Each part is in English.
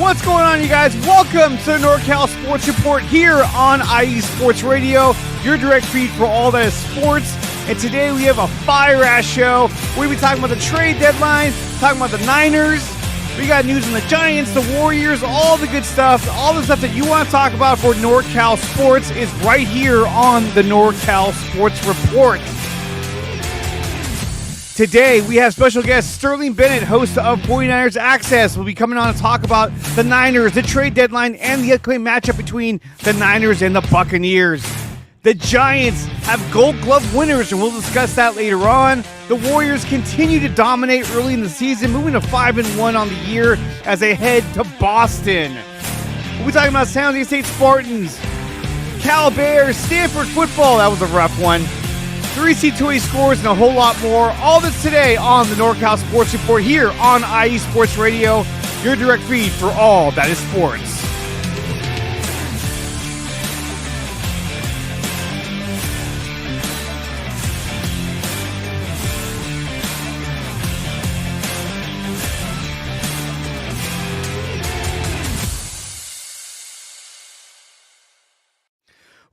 What's going on, you guys? Welcome to the NorCal Sports Report here on IE Sports Radio, your direct feed for all that is sports. And today we have a fire-ass show. We'll be talking about the trade deadline, talking about the Niners. We got news on the Giants, the Warriors, all the good stuff. All the stuff that you want to talk about for NorCal Sports is right here on the NorCal Sports Report. Today, we have special guest Sterling Bennett, host of 49ers Access, will be coming on to talk about the Niners, the trade deadline, and the upcoming matchup between the Niners and the Buccaneers. The Giants have Gold Glove winners, and we'll discuss that later on. The Warriors continue to dominate early in the season, moving to 5-1 on the year as they head to Boston. We'll be talking about San Jose State Spartans, Cal Bears, Stanford football. That was a rough one. 3C2A scores and a whole lot more. All this today on the NorCal Sports Report here on IE Sports Radio, your direct feed for all that is sports.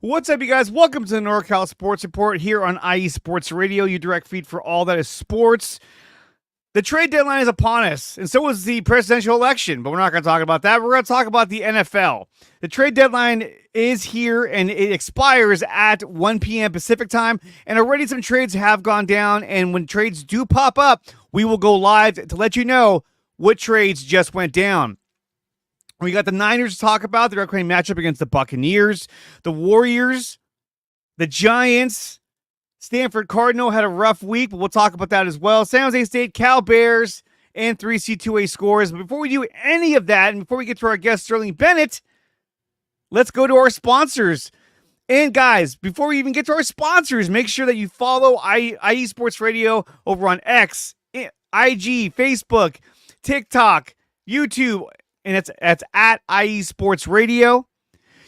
What's up, you guys? Welcome to the NorCal Sports Report here on IE Sports Radio, your direct feed for all that is sports. The trade deadline is upon us, and so is the presidential election, but we're not going to talk about that. We're going to talk about the NFL. The trade deadline is here, and it expires at 1 p.m. Pacific time, and already some trades have gone down, and when trades do pop up, we will go live to let you know what trades just went down. We got the Niners to talk about, their upcoming matchup against the Buccaneers, the Warriors, the Giants. Stanford Cardinal had a rough week, but we'll talk about that as well. San Jose State, Cal Bears, and 3C2A scores. But before we do any of that, and before we get to our guest, Sterling Bennett, let's go to our sponsors. And guys, before we even get to our sponsors, make sure that you follow IE Sports Radio over on X, IG, Facebook, TikTok, YouTube, and it's at IE Sports Radio.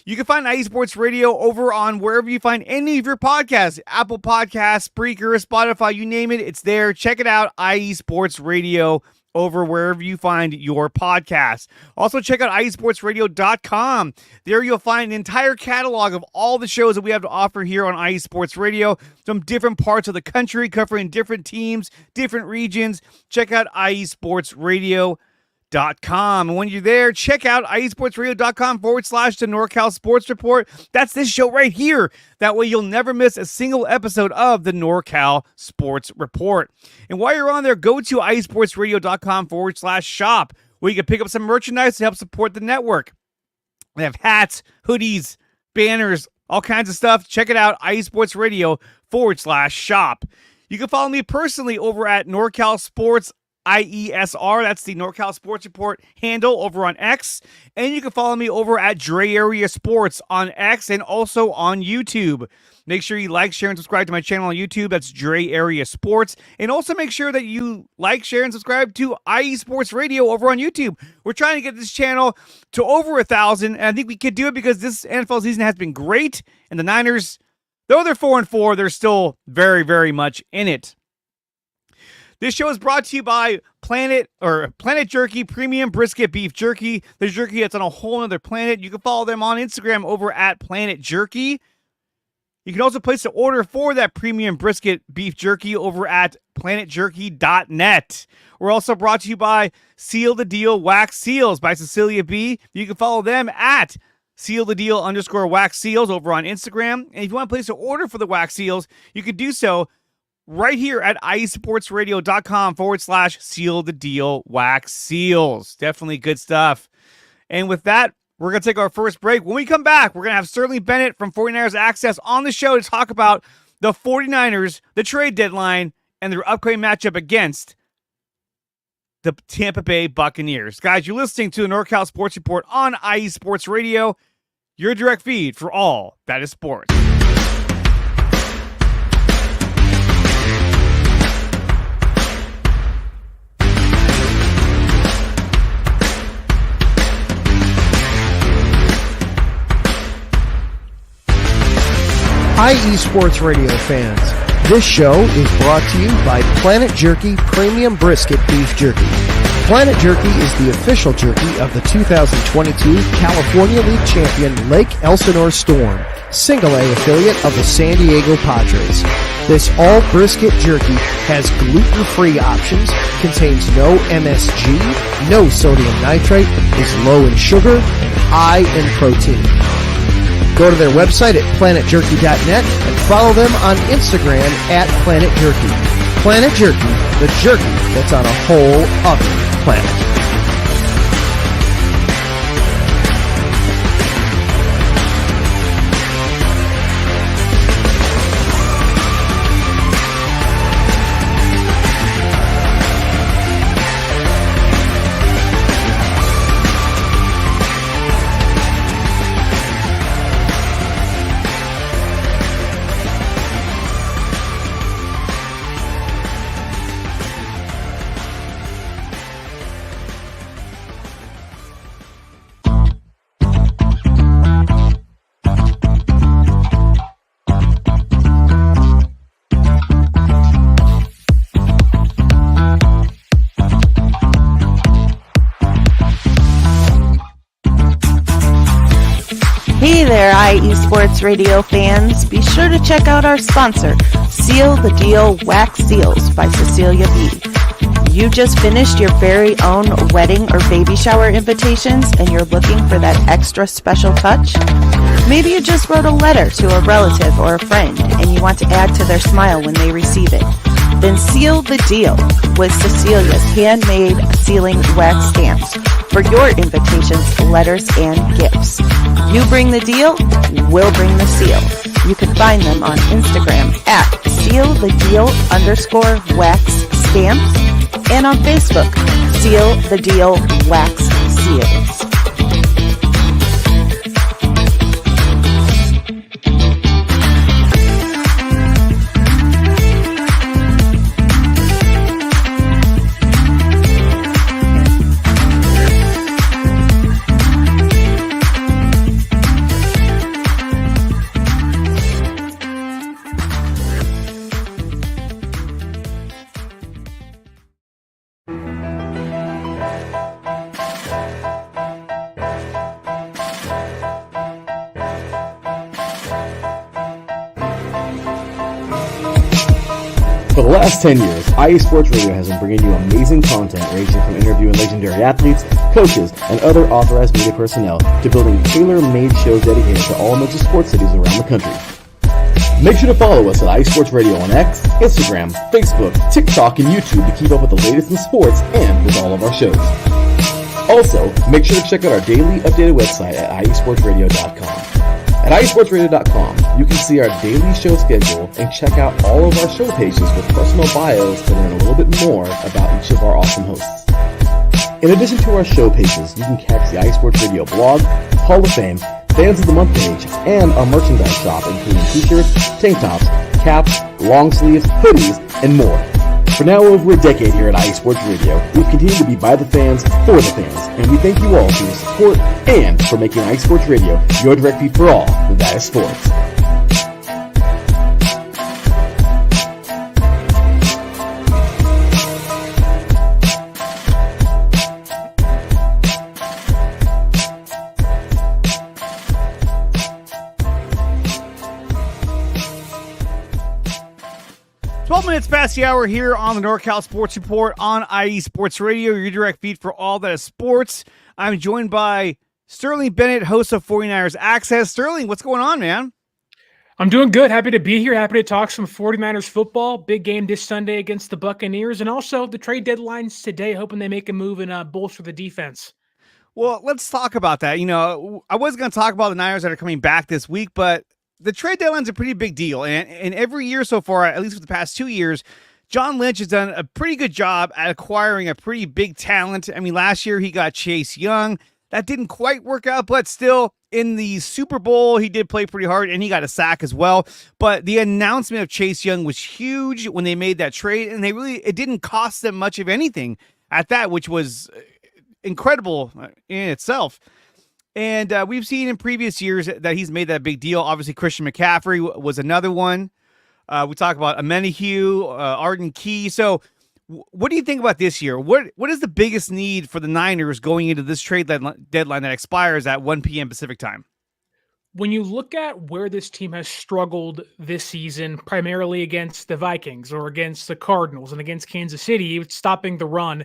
You can find IE Sports Radio over on wherever you find any of your podcasts. Apple Podcasts, Spreaker, Spotify, you name it, it's there. Check it out, IE Sports Radio, over wherever you find your podcasts. Also, check out IESportsRadio.com. There you'll find an entire catalog of all the shows that we have to offer here on IE Sports Radio. From different parts of the country, covering different teams, different regions. Check out IESportsRadio.com. And when you're there, check out IESportsRadio.com/the NorCal Sports Report. That's this show right here. That way you'll never miss a single episode of the NorCal Sports Report. And while you're on there, go to IESportsRadio.com/shop, where you can pick up some merchandise to help support the network. They have hats, hoodies, banners, all kinds of stuff. Check it out, IESportsRadio.com/shop. You can follow me personally over at NorCal Sports IESR, that's the NorCal Sports Report handle over on X. And you can follow me over at Dre Area Sports on X and also on YouTube. Make sure you like, share, and subscribe to my channel on YouTube. That's Dre Area Sports. And also make sure that you like, share, and subscribe to IE Sports Radio over on YouTube. We're trying to get this channel to over 1,000, and I think we could do it because this NFL season has been great. And the Niners, though they're 4-4, they're still very, very much in it. This show is brought to you by Planet Jerky Premium Brisket Beef Jerky. The jerky that's on a whole other planet. You can follow them on Instagram over at Planet Jerky. You can also place an order for that premium brisket beef jerky over at planetjerky.net. We're also brought to you by Seal the Deal Wax Seals by Cecilia B. You can follow them at @SealTheDeal_wax seals over on Instagram. And if you want to place an order for the wax seals, you can do so right here at IESportsRadio.com/seal the deal wax seals. Definitely good stuff. And with that, we're going to take our first break. When we come back, we're going to have Sterling Bennett from 49ers Access on the show to talk about the 49ers, the trade deadline, and their upcoming matchup against the Tampa Bay Buccaneers. Guys, you're listening to the NorCal Sports Report on IE Sports Radio, your direct feed for all that is sports. IE Sports Radio fans, this show is brought to you by Planet Jerky Premium Brisket Beef Jerky. Planet Jerky is the official jerky of the 2022 California League champion Lake Elsinore Storm, single-A affiliate of the San Diego Padres. This all-brisket jerky has gluten-free options, contains no MSG, no sodium nitrate, is low in sugar, and high in protein. Go to their website at planetjerky.net and follow them on Instagram at Planet Jerky. Planet Jerky, the jerky that's on a whole other planet. Hey there, IE Sports Radio fans. Be sure to check out our sponsor, Seal the Deal Wax Seals by Cecilia B. You just finished your very own wedding or baby shower invitations and you're looking for that extra special touch? Maybe you just wrote a letter to a relative or a friend and you want to add to their smile when they receive it. Then seal the deal with Cecilia's handmade sealing wax stamps for your invitations, letters, and gifts. You bring the deal, we'll bring the seal. You can find them on Instagram at sealthedeal_wax stamps and on Facebook, Seal the Deal Wax Seals. 10 years, IE Sports Radio has been bringing you amazing content ranging from interviewing legendary athletes, coaches, and other authorized media personnel to building tailor-made shows dedicated to all major sports cities around the country. Make sure to follow us at IE Sports Radio on X, Instagram, Facebook, TikTok, and YouTube to keep up with the latest in sports and with all of our shows. Also, make sure to check out our daily updated website at iesportsradio.com. At iesportsradio.com, you can see our daily show schedule and check out all of our show pages with personal bios to learn a little bit more about each of our awesome hosts. In addition to our show pages, you can catch the iSports Radio blog, Hall of Fame, Fans of the Month page, and our merchandise shop including t-shirts, tank tops, caps, long sleeves, hoodies, and more. For now over a decade here at IE Sports Radio, we've continued to be by the fans, for the fans, and we thank you all for your support and for making IE Sports Radio your direct feed for all that is sports. 12 minutes past the hour here on the NorCal Sports Report on IE Sports Radio, your direct feed for all that is sports. I'm joined by Sterling Bennett, host of 49ers Access. Sterling, what's going on, man? I'm doing good. Happy to be here. Happy to talk some 49ers football. Big game this Sunday against the Buccaneers. And also the trade deadlines today, hoping they make a move and bolster the defense. Well, let's talk about that. You know, I was going to talk about the Niners that are coming back this week, but the trade deadline is a pretty big deal. And every year so far, at least for the past 2 years, John Lynch has done a pretty good job at acquiring a pretty big talent. I mean, last year he got Chase Young. That didn't quite work out, but still in the Super Bowl, he did play pretty hard and he got a sack as well. But the announcement of Chase Young was huge when they made that trade, and it didn't cost them much of anything at that, which was incredible in itself. And we've seen in previous years that he's made that big deal. Obviously, Christian McCaffrey was another one. We talk about Amenahue, Arden Key. So What do you think about this year? What is the biggest need for the Niners going into this trade deadline that expires at 1 p.m. Pacific time? When you look at where this team has struggled this season, primarily against the Vikings or against the Cardinals and against Kansas City, stopping the run,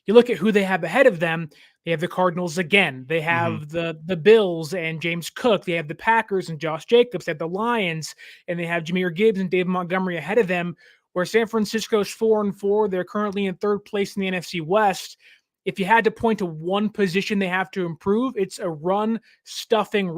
you look at who they have ahead of them. They have the Cardinals again. They have the Bills and James Cook. They have the Packers and Josh Jacobs. They have the Lions, and they have Jahmyr Gibbs and David Montgomery ahead of them. Where San Francisco's 4-4, they're currently in third place in the NFC West. If you had to point to one position they have to improve, it's a run-stopping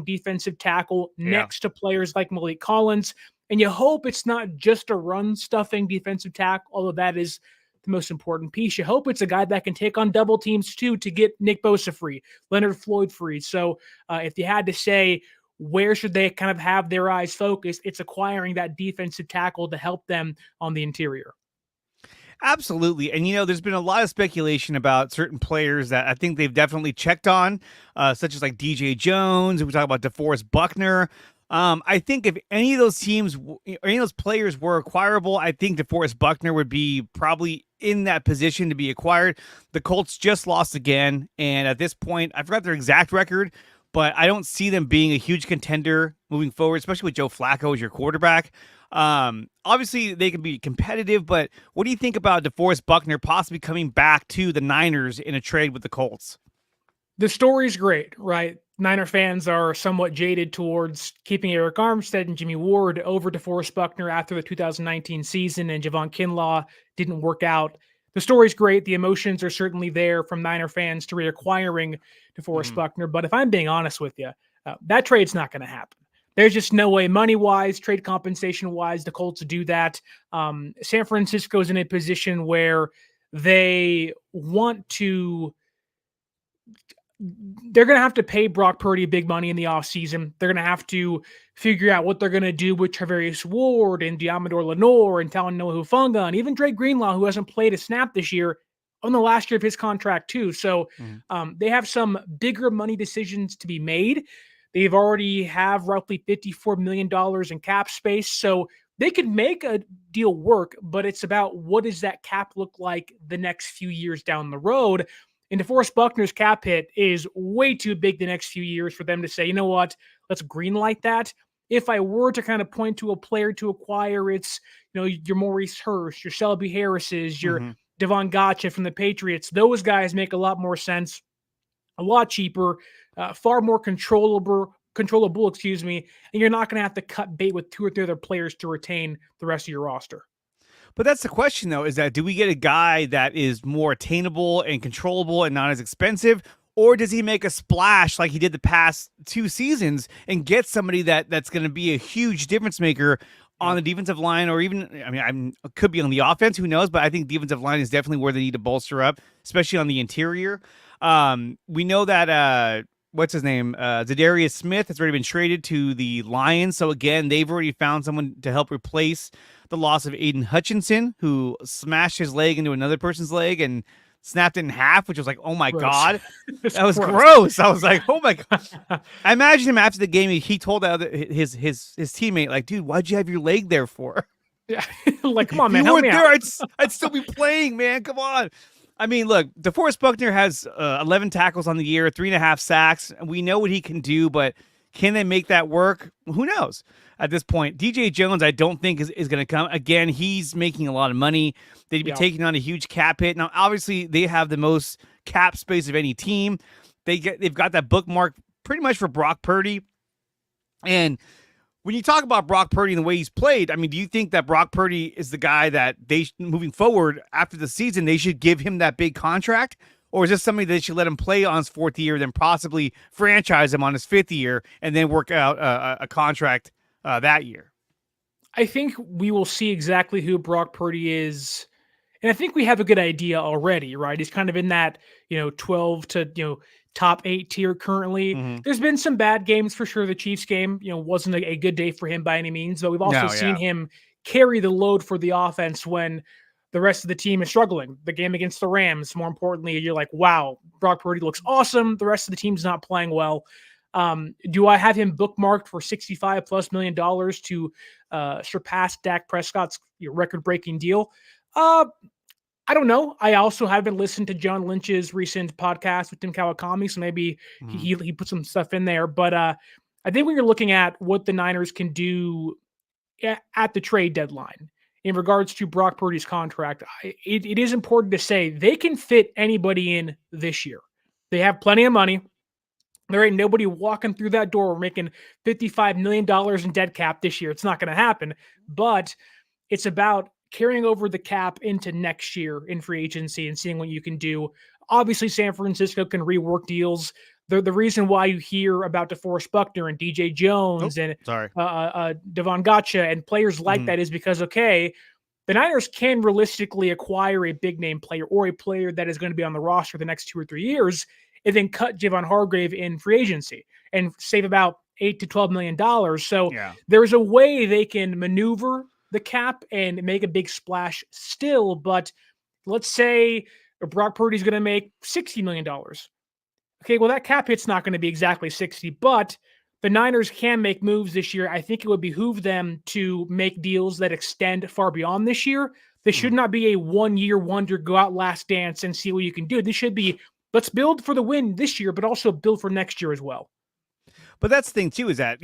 defensive tackle next to players like Malik Collins. And you hope it's not just a run-stuffing defensive tackle, although that is the most important piece. You hope it's a guy that can take on double teams too to get Nick Bosa free, Leonard Floyd free. So if you had to say where should they kind of have their eyes focused, it's acquiring that defensive tackle to help them on the interior. Absolutely. And, there's been a lot of speculation about certain players that I think they've definitely checked on, such as like DJ Jones. We talk about DeForest Buckner. I think if any of those teams, any of those players were acquirable, I think DeForest Buckner would be probably in that position to be acquired. The Colts just lost again. And at this point, I forgot their exact record, but I don't see them being a huge contender moving forward, especially with Joe Flacco as your quarterback. Obviously, they can be competitive, but what do you think about DeForest Buckner possibly coming back to the Niners in a trade with the Colts? The story's great, right? Niner fans are somewhat jaded towards keeping Eric Armstead and Jimmy Ward over DeForest Buckner after the 2019 season, and Javon Kinlaw didn't work out. The story's great. The emotions are certainly there from Niner fans to reacquiring DeForest Buckner. But if I'm being honest with you, that trade's not going to happen. There's just no way money-wise, trade compensation-wise, the Colts do that. San Francisco's in a position where they want to – they're going to have to pay Brock Purdy big money in the offseason. They're going to have to figure out what they're going to do with Travarius Ward and Diamador Lenore and Talanoa Hufanga and even Dre Greenlaw, who hasn't played a snap this year, on the last year of his contract too. So they have some bigger money decisions to be made. They've already have roughly $54 million in cap space. So they could make a deal work, but it's about what does that cap look like the next few years down the road. And DeForest Buckner's cap hit is way too big the next few years for them to say, you know what, let's greenlight that. If I were to kind of point to a player to acquire, it's, your Maurice Hurst, your Shelby Harris's, your Devon Gotcha from the Patriots. Those guys make a lot more sense, a lot cheaper, far more controllable, and you're not going to have to cut bait with 2 or 3 other players to retain the rest of your roster. But that's the question, though, is that do we get a guy that is more attainable and controllable and not as expensive, or does he make a splash like he did the past 2 seasons and get somebody that's going to be a huge difference maker on the defensive line, or even, could be on the offense, who knows, but I think defensive line is definitely where they need to bolster up, especially on the interior. We know that, what's his name? Zadarius Smith has already been traded to the Lions. So again, they've already found someone to help replace the loss of Aiden Hutchinson, who smashed his leg into another person's leg and snapped it in half, which was like, oh my God, that was gross. I was like, oh my God. I imagine him after the game. He told his teammate, like, dude, why'd you have your leg there for? Yeah. Like, come on, man. If you weren't there, I'd still be playing, man. Come on. I mean, look, DeForest Buckner has 11 tackles on the year, 3.5 sacks. We know what he can do, but can they make that work? Who knows at this point? DJ Jones, I don't think is going to come. Again, he's making a lot of money. They'd be taking on a huge cap hit. Now, obviously, they have the most cap space of any team. They've got that bookmark pretty much for Brock Purdy. And when you talk about Brock Purdy and the way he's played, I mean, do you think that Brock Purdy is the guy that they, moving forward after the season, they should give him that big contract? Or is this somebody that they should let him play on his 4th year, then possibly franchise him on his 5th year, and then work out a contract that year? I think we will see exactly who Brock Purdy is. And I think we have a good idea already, right? He's kind of in that, 12 to, top 8 tier currently. There's been some bad games for sure. The Chiefs game, wasn't a good day for him by any means, but we've also seen him carry the load for the offense when the rest of the team is struggling. The game against the Rams, more importantly, you're like, wow, Brock Purdy looks awesome. The rest of the team's not playing well. Do I have him bookmarked for $65+ million to surpass Dak Prescott's record-breaking deal? I don't know. I also haven't listened to John Lynch's recent podcast with Tim Kawakami, so maybe he put some stuff in there. But I think when you're looking at what the Niners can do at the trade deadline in regards to Brock Purdy's contract, it is important to say they can fit anybody in this year. They have plenty of money. There ain't nobody walking through that door making $55 million in dead cap this year. It's not going to happen. But it's about carrying over the cap into next year in free agency and seeing what you can do. Obviously, San Francisco can rework deals. The reason why you hear about DeForest Buckner and DJ Jones and Devon Gotcha and players like that is because, okay, the Niners can realistically acquire a big name player or a player that is going to be on the roster the next 2 or 3 years and then cut Javon Hargrave in free agency and save about $8 to $12 million. So there's a way they can maneuver the cap and make a big splash still. But let's say Brock Purdy's going to make $60 million. Okay, well, that cap hit's not going to be exactly 60, but the Niners can make moves this year. I think it would behoove them to make deals that extend far beyond this year. This should not be a one-year wonder, go out last dance and see what you can do. This should be, let's build for the win this year, but also build for next year as well. But that's the thing, too, is that,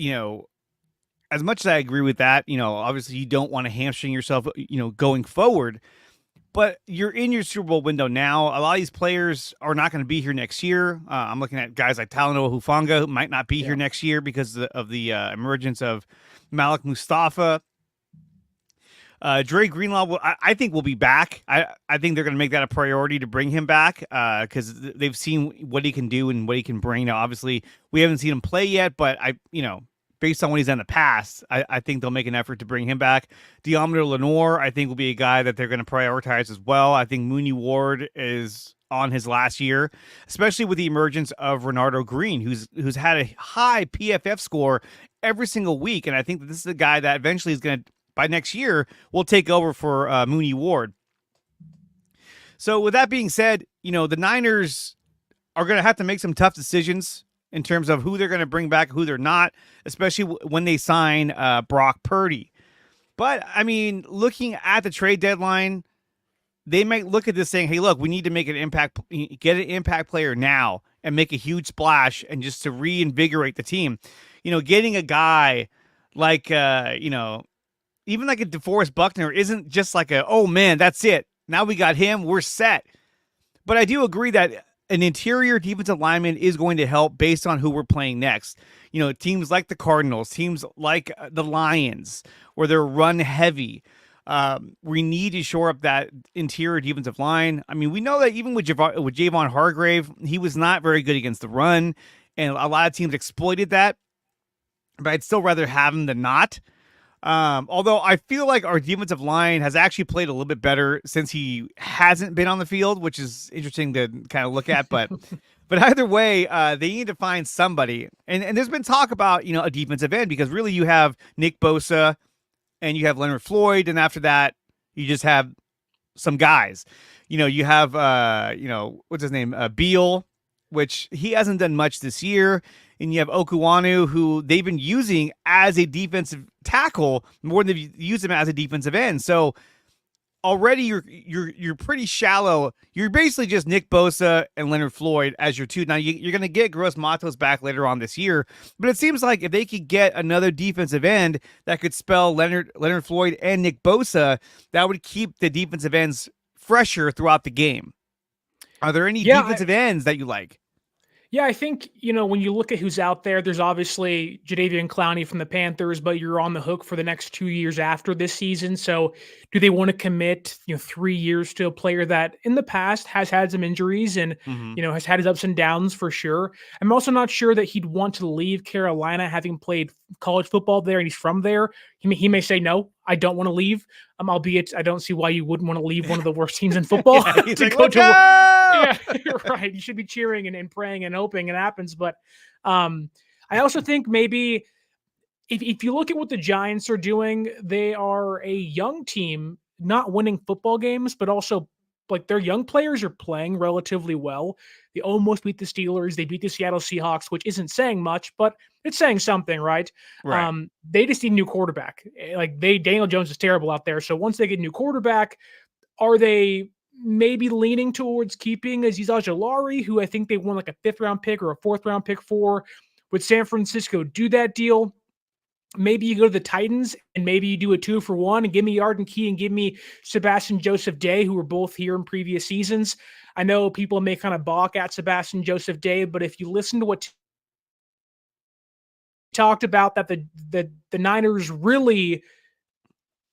as much as I agree with that, obviously you don't want to hamstring yourself, going forward. But you're in your Super Bowl window now. A lot of these players are not going to be here next year. I'm looking at guys like Talanoa Hufanga, who might not be here next year because of the emergence of Malik Mustafa. Dre Greenlaw, I think, will be back. I think they're going to make that a priority to bring him back because they've seen what he can do and what he can bring. Now, obviously, we haven't seen him play yet, but based on what he's done in the past, I think they'll make an effort to bring him back. Deommodore Lenoir, I think, will be a guy that they're going to prioritize as well. I think Mooney Ward is on his last year, especially with the emergence of Renardo Green, who's had a high PFF score every single week. And I think that this is a guy that eventually is going to, by next year, will take over for Mooney Ward. So with that being said, the Niners are going to have to make some tough decisions in terms of who they're going to bring back, who they're not, especially when they sign Brock Purdy. But, looking at the trade deadline, they might look at this saying, hey, look, we need to get an impact player now and make a huge splash and just to reinvigorate the team. Getting a guy like, even like a DeForest Buckner isn't just like oh, man, that's it. Now we got him, we're set. But I do agree that an interior defensive lineman is going to help based on who we're playing next. Teams like the Cardinals, teams like the Lions, where they're run heavy. We need to shore up that interior defensive line. We know that even with Javon Hargrave, he was not very good against the run, and a lot of teams exploited that. But I'd still rather have him than not. Although I feel like our defensive line has actually played a little bit better since he hasn't been on the field, which is interesting to kind of look at. But either way, they need to find somebody. And there's been talk about, a defensive end because really you have Nick Bosa and you have Leonard Floyd. And after that, you just have some guys. You have, what's his name? Beal, which he hasn't done much this year. And you have Okuwanu, who they've been using as a defensive tackle more than they've used him as a defensive end. So already you're pretty shallow. You're basically just Nick Bosa and Leonard Floyd as your two. Now you're going to get Gross Matos back later on this year, but it seems like if they could get another defensive end that could spell Leonard Floyd and Nick Bosa, that would keep the defensive ends fresher throughout the game. Are there any defensive ends that you like? Yeah, I think, when you look at who's out there, there's obviously Jadeveon Clowney from the Panthers, but you're on the hook for the next 2 years after this season. So do they want to commit, 3 years to a player that in the past has had some injuries and, has had his ups and downs for sure? I'm also not sure that he'd want to leave Carolina having played college football there and he's from there. He may say, no, I don't want to leave. Albeit I don't see why you wouldn't want to leave one of the worst teams in football to go to. Yeah, right. You should be cheering and praying and hoping it happens. But I also think maybe if you look at what the Giants are doing, they are a young team, not winning football games, but also like their young players are playing relatively well. They almost beat the Steelers. They beat the Seattle Seahawks, which isn't saying much, but it's saying something, right? They just need a new quarterback. Daniel Jones is terrible out there. So once they get a new quarterback, are they maybe leaning towards keeping Azeez Ojulari, who I think they won like a 5th round pick or a 4th round pick for. Would San Francisco do that deal? Maybe you go to the Titans and maybe you do a 2-for-1 and give me Arden Key and give me Sebastian Joseph Day, who were both here in previous seasons. I know people may kind of balk at Sebastian Joseph Day, but if you listen to what talked about, that the Niners really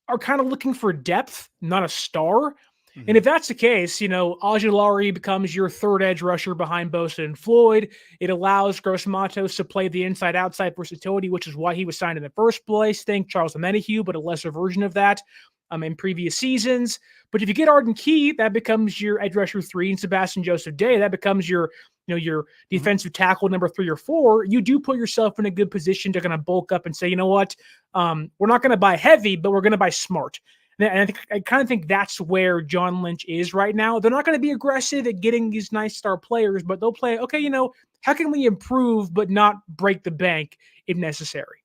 are kind of looking for depth, not a star. And if that's the case, Ojulari becomes your 3rd edge rusher behind Bosa and Floyd. It allows Gross Matos to play the inside-outside versatility, which is why he was signed in the first place. Think Charles Omenihu, but a lesser version of that in previous seasons. But if you get Arden Key, that becomes your edge rusher 3, and Sebastian Joseph Day, that becomes your defensive tackle number 3 or 4. You do put yourself in a good position to kind of bulk up and say, you know what, we're not going to buy heavy, but we're going to buy smart. And I kind of think that's where John Lynch is right now. They're not going to be aggressive at getting these nice star players, but they'll play, okay, how can we improve but not break the bank if necessary?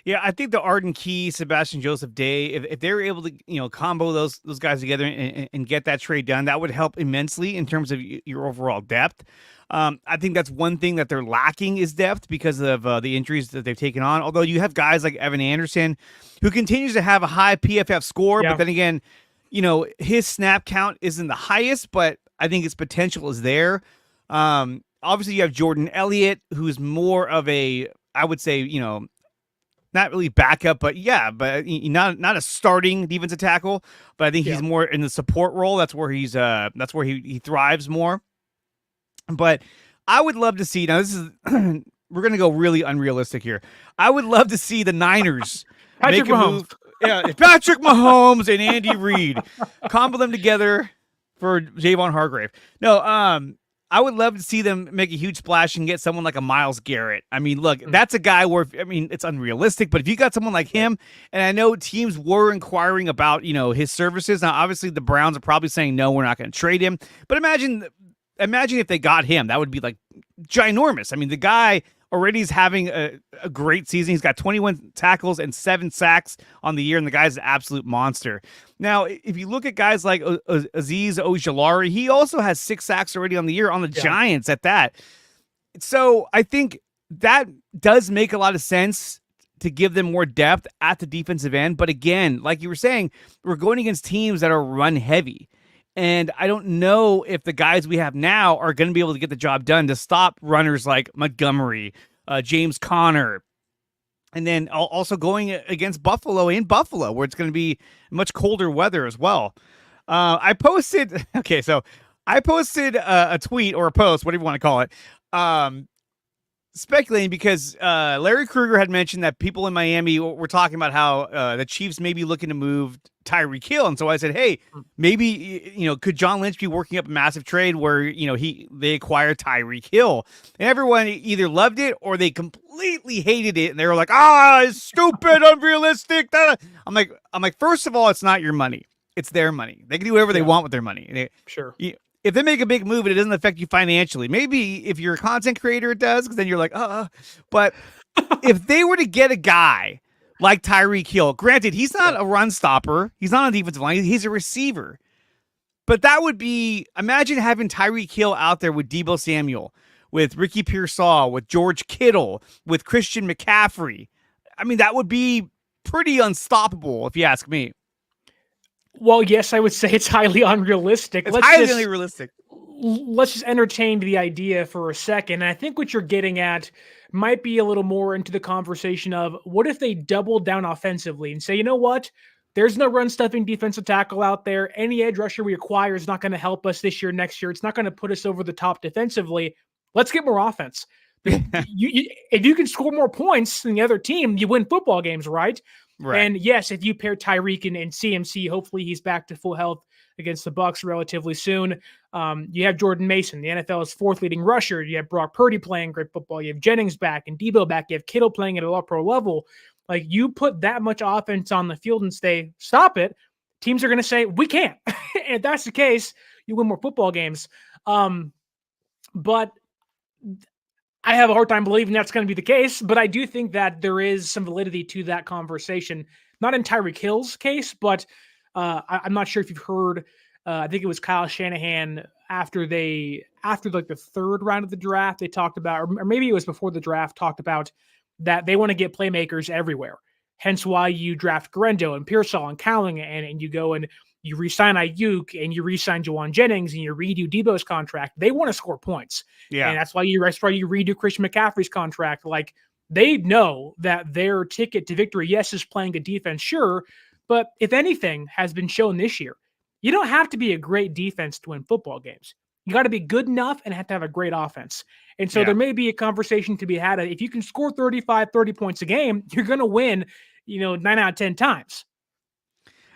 Yeah, I think the Arden Key, Sebastian Joseph Day, if they're able to, combo those guys together and get that trade done, that would help immensely in terms of your overall depth. I think that's one thing that they're lacking is depth because of the injuries that they've taken on. Although you have guys like Evan Anderson, who continues to have a high PFF score, but then again, his snap count isn't the highest, but I think his potential is there. Obviously, you have Jordan Elliott, who's more of a, I would say, not really backup, but not a starting defensive tackle. But I think he's more in the support role. That's where he thrives more. But I would love to see, now this is, we're going to go really unrealistic here. I would love to see the Niners make a move. Yeah, Patrick Mahomes and Andy Reid, combo them together for Javon Hargrave. No, I would love to see them make a huge splash and get someone like a Myles Garrett. I mean, look, that's a guy where, it's unrealistic, but if you got someone like him, and I know teams were inquiring about, his services. Now, obviously, the Browns are probably saying, no, we're not going to trade him. But imagine if they got him. That would be like ginormous. I mean, the guy already is having a great season. He's got 21 tackles and 7 sacks on the year, and the guy's an absolute monster. Now, if you look at guys like Azeez Ojulari, he also has 6 sacks already on the year on the Giants at that. So I think that does make a lot of sense to give them more depth at the defensive end. But again, like you were saying, we're going against teams that are run heavy. And I don't know if the guys we have now are going to be able to get the job done to stop runners like Montgomery, James Conner, and then also going against Buffalo in Buffalo, where it's going to be much colder weather as well. I posted a tweet or a post, whatever you want to call it, speculating because Larry Krueger had mentioned that people in Miami were talking about how the Chiefs may be looking to move Tyreek Hill. And so I said, hey, maybe, could John Lynch be working up a massive trade where, they acquire Tyreek Hill? And everyone either loved it or they completely hated it. And they were like, it's stupid, unrealistic. I'm like, first of all, it's not your money. It's their money. They can do whatever they want with their money. Sure. If they make a big move and it doesn't affect you financially, maybe if you're a content creator, it does, because then you're like, But if they were to get a guy like Tyreek Hill, granted, he's not a run stopper. He's not on the defensive line. He's a receiver. But that would be, imagine having Tyreek Hill out there with Deebo Samuel, with Ricky Pearsall, with George Kittle, with Christian McCaffrey. I mean, that would be pretty unstoppable, if you ask me. Well, yes, I would say it's highly unrealistic. It's highly unrealistic. Let's just entertain the idea for a second. And I think what you're getting at might be a little more into the conversation of what if they double down offensively and say, you know what? There's no run-stuffing defensive tackle out there. Any edge rusher we acquire is not going to help us this year, next year. It's not going to put us over the top defensively. Let's get more offense. If you can score more points than the other team, you win football games, right? Right. And yes, if you pair Tyreek and CMC, hopefully he's back to full health against the Bucs relatively soon. You have Jordan Mason, the NFL's 4th leading rusher. You have Brock Purdy playing great football. You have Jennings back and Deebo back. You have Kittle playing at a all-pro level. Like, you put that much offense on the field and stop it, teams are going to say, we can't. And if that's the case, you win more football games. But I have a hard time believing that's going to be the case, but I do think that there is some validity to that conversation. Not in Tyreek Hill's case, but I'm not sure if you've heard I think it was Kyle Shanahan after like the third round of the draft, they talked about, or maybe it was before the draft, talked about that they want to get playmakers everywhere. Hence why you draft Garendo and Pearsall and Cowling, and you go and you re-sign Ayuk and you re-sign Jawan Jennings and you redo Debo's contract. They want to score points. Yeah. And that's why you redo Christian McCaffrey's contract. Like, they know that their ticket to victory, yes, is playing a defense, sure, but if anything has been shown this year, you don't have to be a great defense to win football games. You got to be good enough and have to have a great offense. And so there may be a conversation to be had. If you can score 35, 30 points a game, you're going to win, 9 out of 10 times.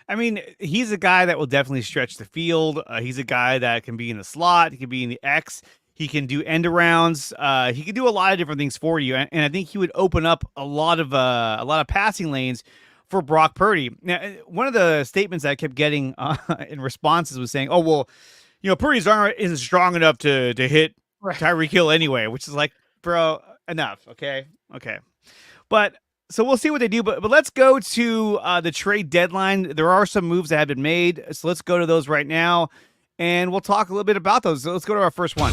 I mean, he's a guy that will definitely stretch the field. He's a guy that can be in the slot. He can be in the X. He can do end arounds. He can do a lot of different things for you. And I think he would open up a lot of passing lanes for Brock Purdy. Now, one of the statements that I kept getting in responses was saying, "Oh, well, Purdy's arm isn't strong enough to hit Tyreek Hill anyway," which is like, bro, enough. Okay. But so we'll see what they do. But let's go to the trade deadline. There are some moves that have been made. So let's go to those right now, and we'll talk a little bit about those. So let's go to our first one.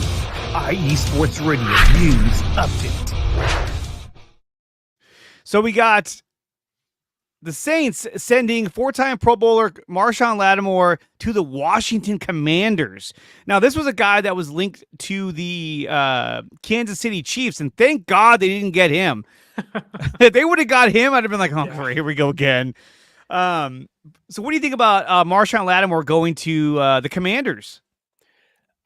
IE Sports Radio News Update. So we got the Saints sending four-time Pro Bowler Marshawn Lattimore to the Washington Commanders. Now, this was a guy that was linked to the Kansas City Chiefs, and thank God they didn't get him. If they would have got him, I'd have been like, oh, here we go again. So what do you think about Marshawn Lattimore going to the Commanders?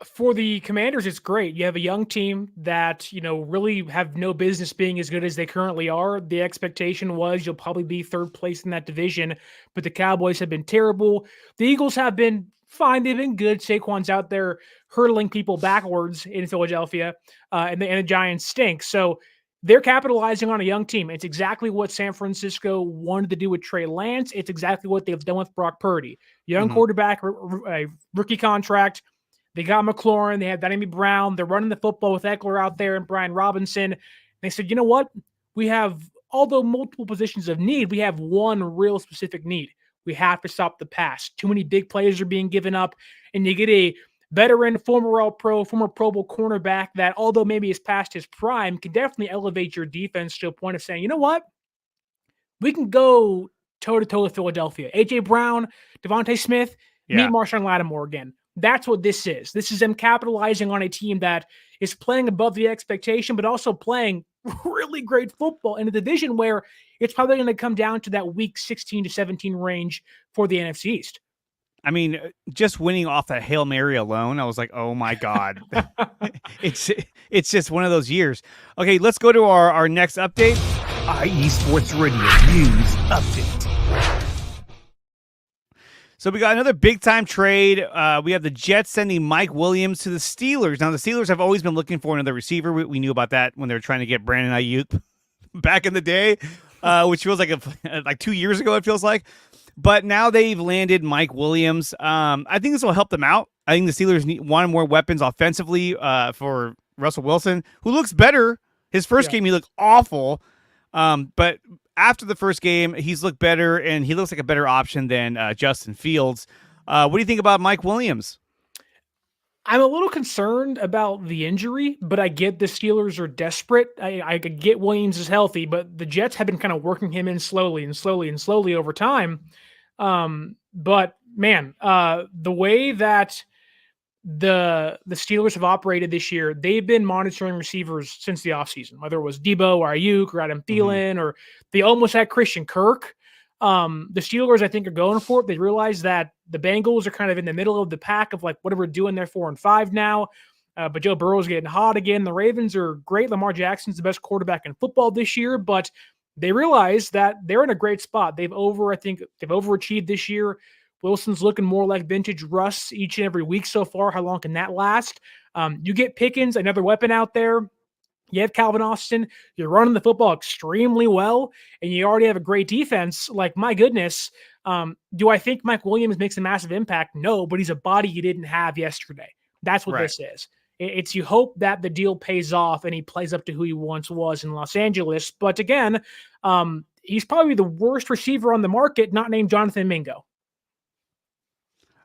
For the Commanders, it's great. You have a young team that, really have no business being as good as they currently are. The expectation was you'll probably be third place in that division, but the Cowboys have been terrible. The Eagles have been fine. They've been good. Saquon's out there hurdling people backwards in Philadelphia, and the Giants stink. So they're capitalizing on a young team. It's exactly what San Francisco wanted to do with Trey Lance. It's exactly what they've done with Brock Purdy. Young quarterback, a rookie contract. They got McLaurin. They have Danny Brown. They're running the football with Eckler out there and Brian Robinson. They said, you know what? We have, although multiple positions of need, we have one real specific need. We have to stop the pass. Too many big plays are being given up, and you get a veteran, former Pro Bowl cornerback that, although maybe is past his prime, can definitely elevate your defense to a point of saying, you know what? We can go toe-to-toe with Philadelphia. A.J. Brown, Devontae Smith, meet Marshawn Lattimore again. That's what this is. This is them capitalizing on a team that is playing above the expectation, but also playing really great football in a division where it's probably going to come down to that week 16 to 17 range for the NFC East. I mean, just winning off that Hail Mary alone, I was like, oh my God. It's just one of those years. Okay, let's go to our next update. IE Sports Radio News Update. So we got another big-time trade. We have the Jets sending Mike Williams to the Steelers. Now, the Steelers have always been looking for another receiver. We knew about that when they were trying to get Brandon Ayuk back in the day, which feels like 2 years ago, it feels like. But now they've landed Mike Williams. I think this will help them out. I think the Steelers want more weapons offensively for Russell Wilson, who looks better. His first game, he looked awful. But after the first game, he's looked better, and he looks like a better option than Justin Fields. What do you think about Mike Williams? I'm a little concerned about the injury, but I get the Steelers are desperate. I get Williams is healthy, but the Jets have been kind of working him in slowly over time. But man, the way that the Steelers have operated this year, they've been monitoring receivers since the offseason, whether it was Debo or Ayuk or Adam Thielen, or they almost had Christian Kirk. The Steelers, I think, are going for it. They realize that the Bengals are kind of in the middle of the pack of like, what are we doing? They're 4-5 now. But Joe Burrow's getting hot again. The Ravens are great. Lamar Jackson's the best quarterback in football this year, but they realize that they're in a great spot. They've overachieved this year. Wilson's looking more like vintage Russ each and every week so far. How long can that last? You get Pickens, another weapon out there. You have Calvin Austin. You're running the football extremely well, and you already have a great defense. Like, my goodness, do I think Mike Williams makes a massive impact? No, but he's a body you didn't have yesterday. That's what this is. It's you hope that the deal pays off and he plays up to who he once was in Los Angeles. But again, he's probably the worst receiver on the market, not named Jonathan Mingo.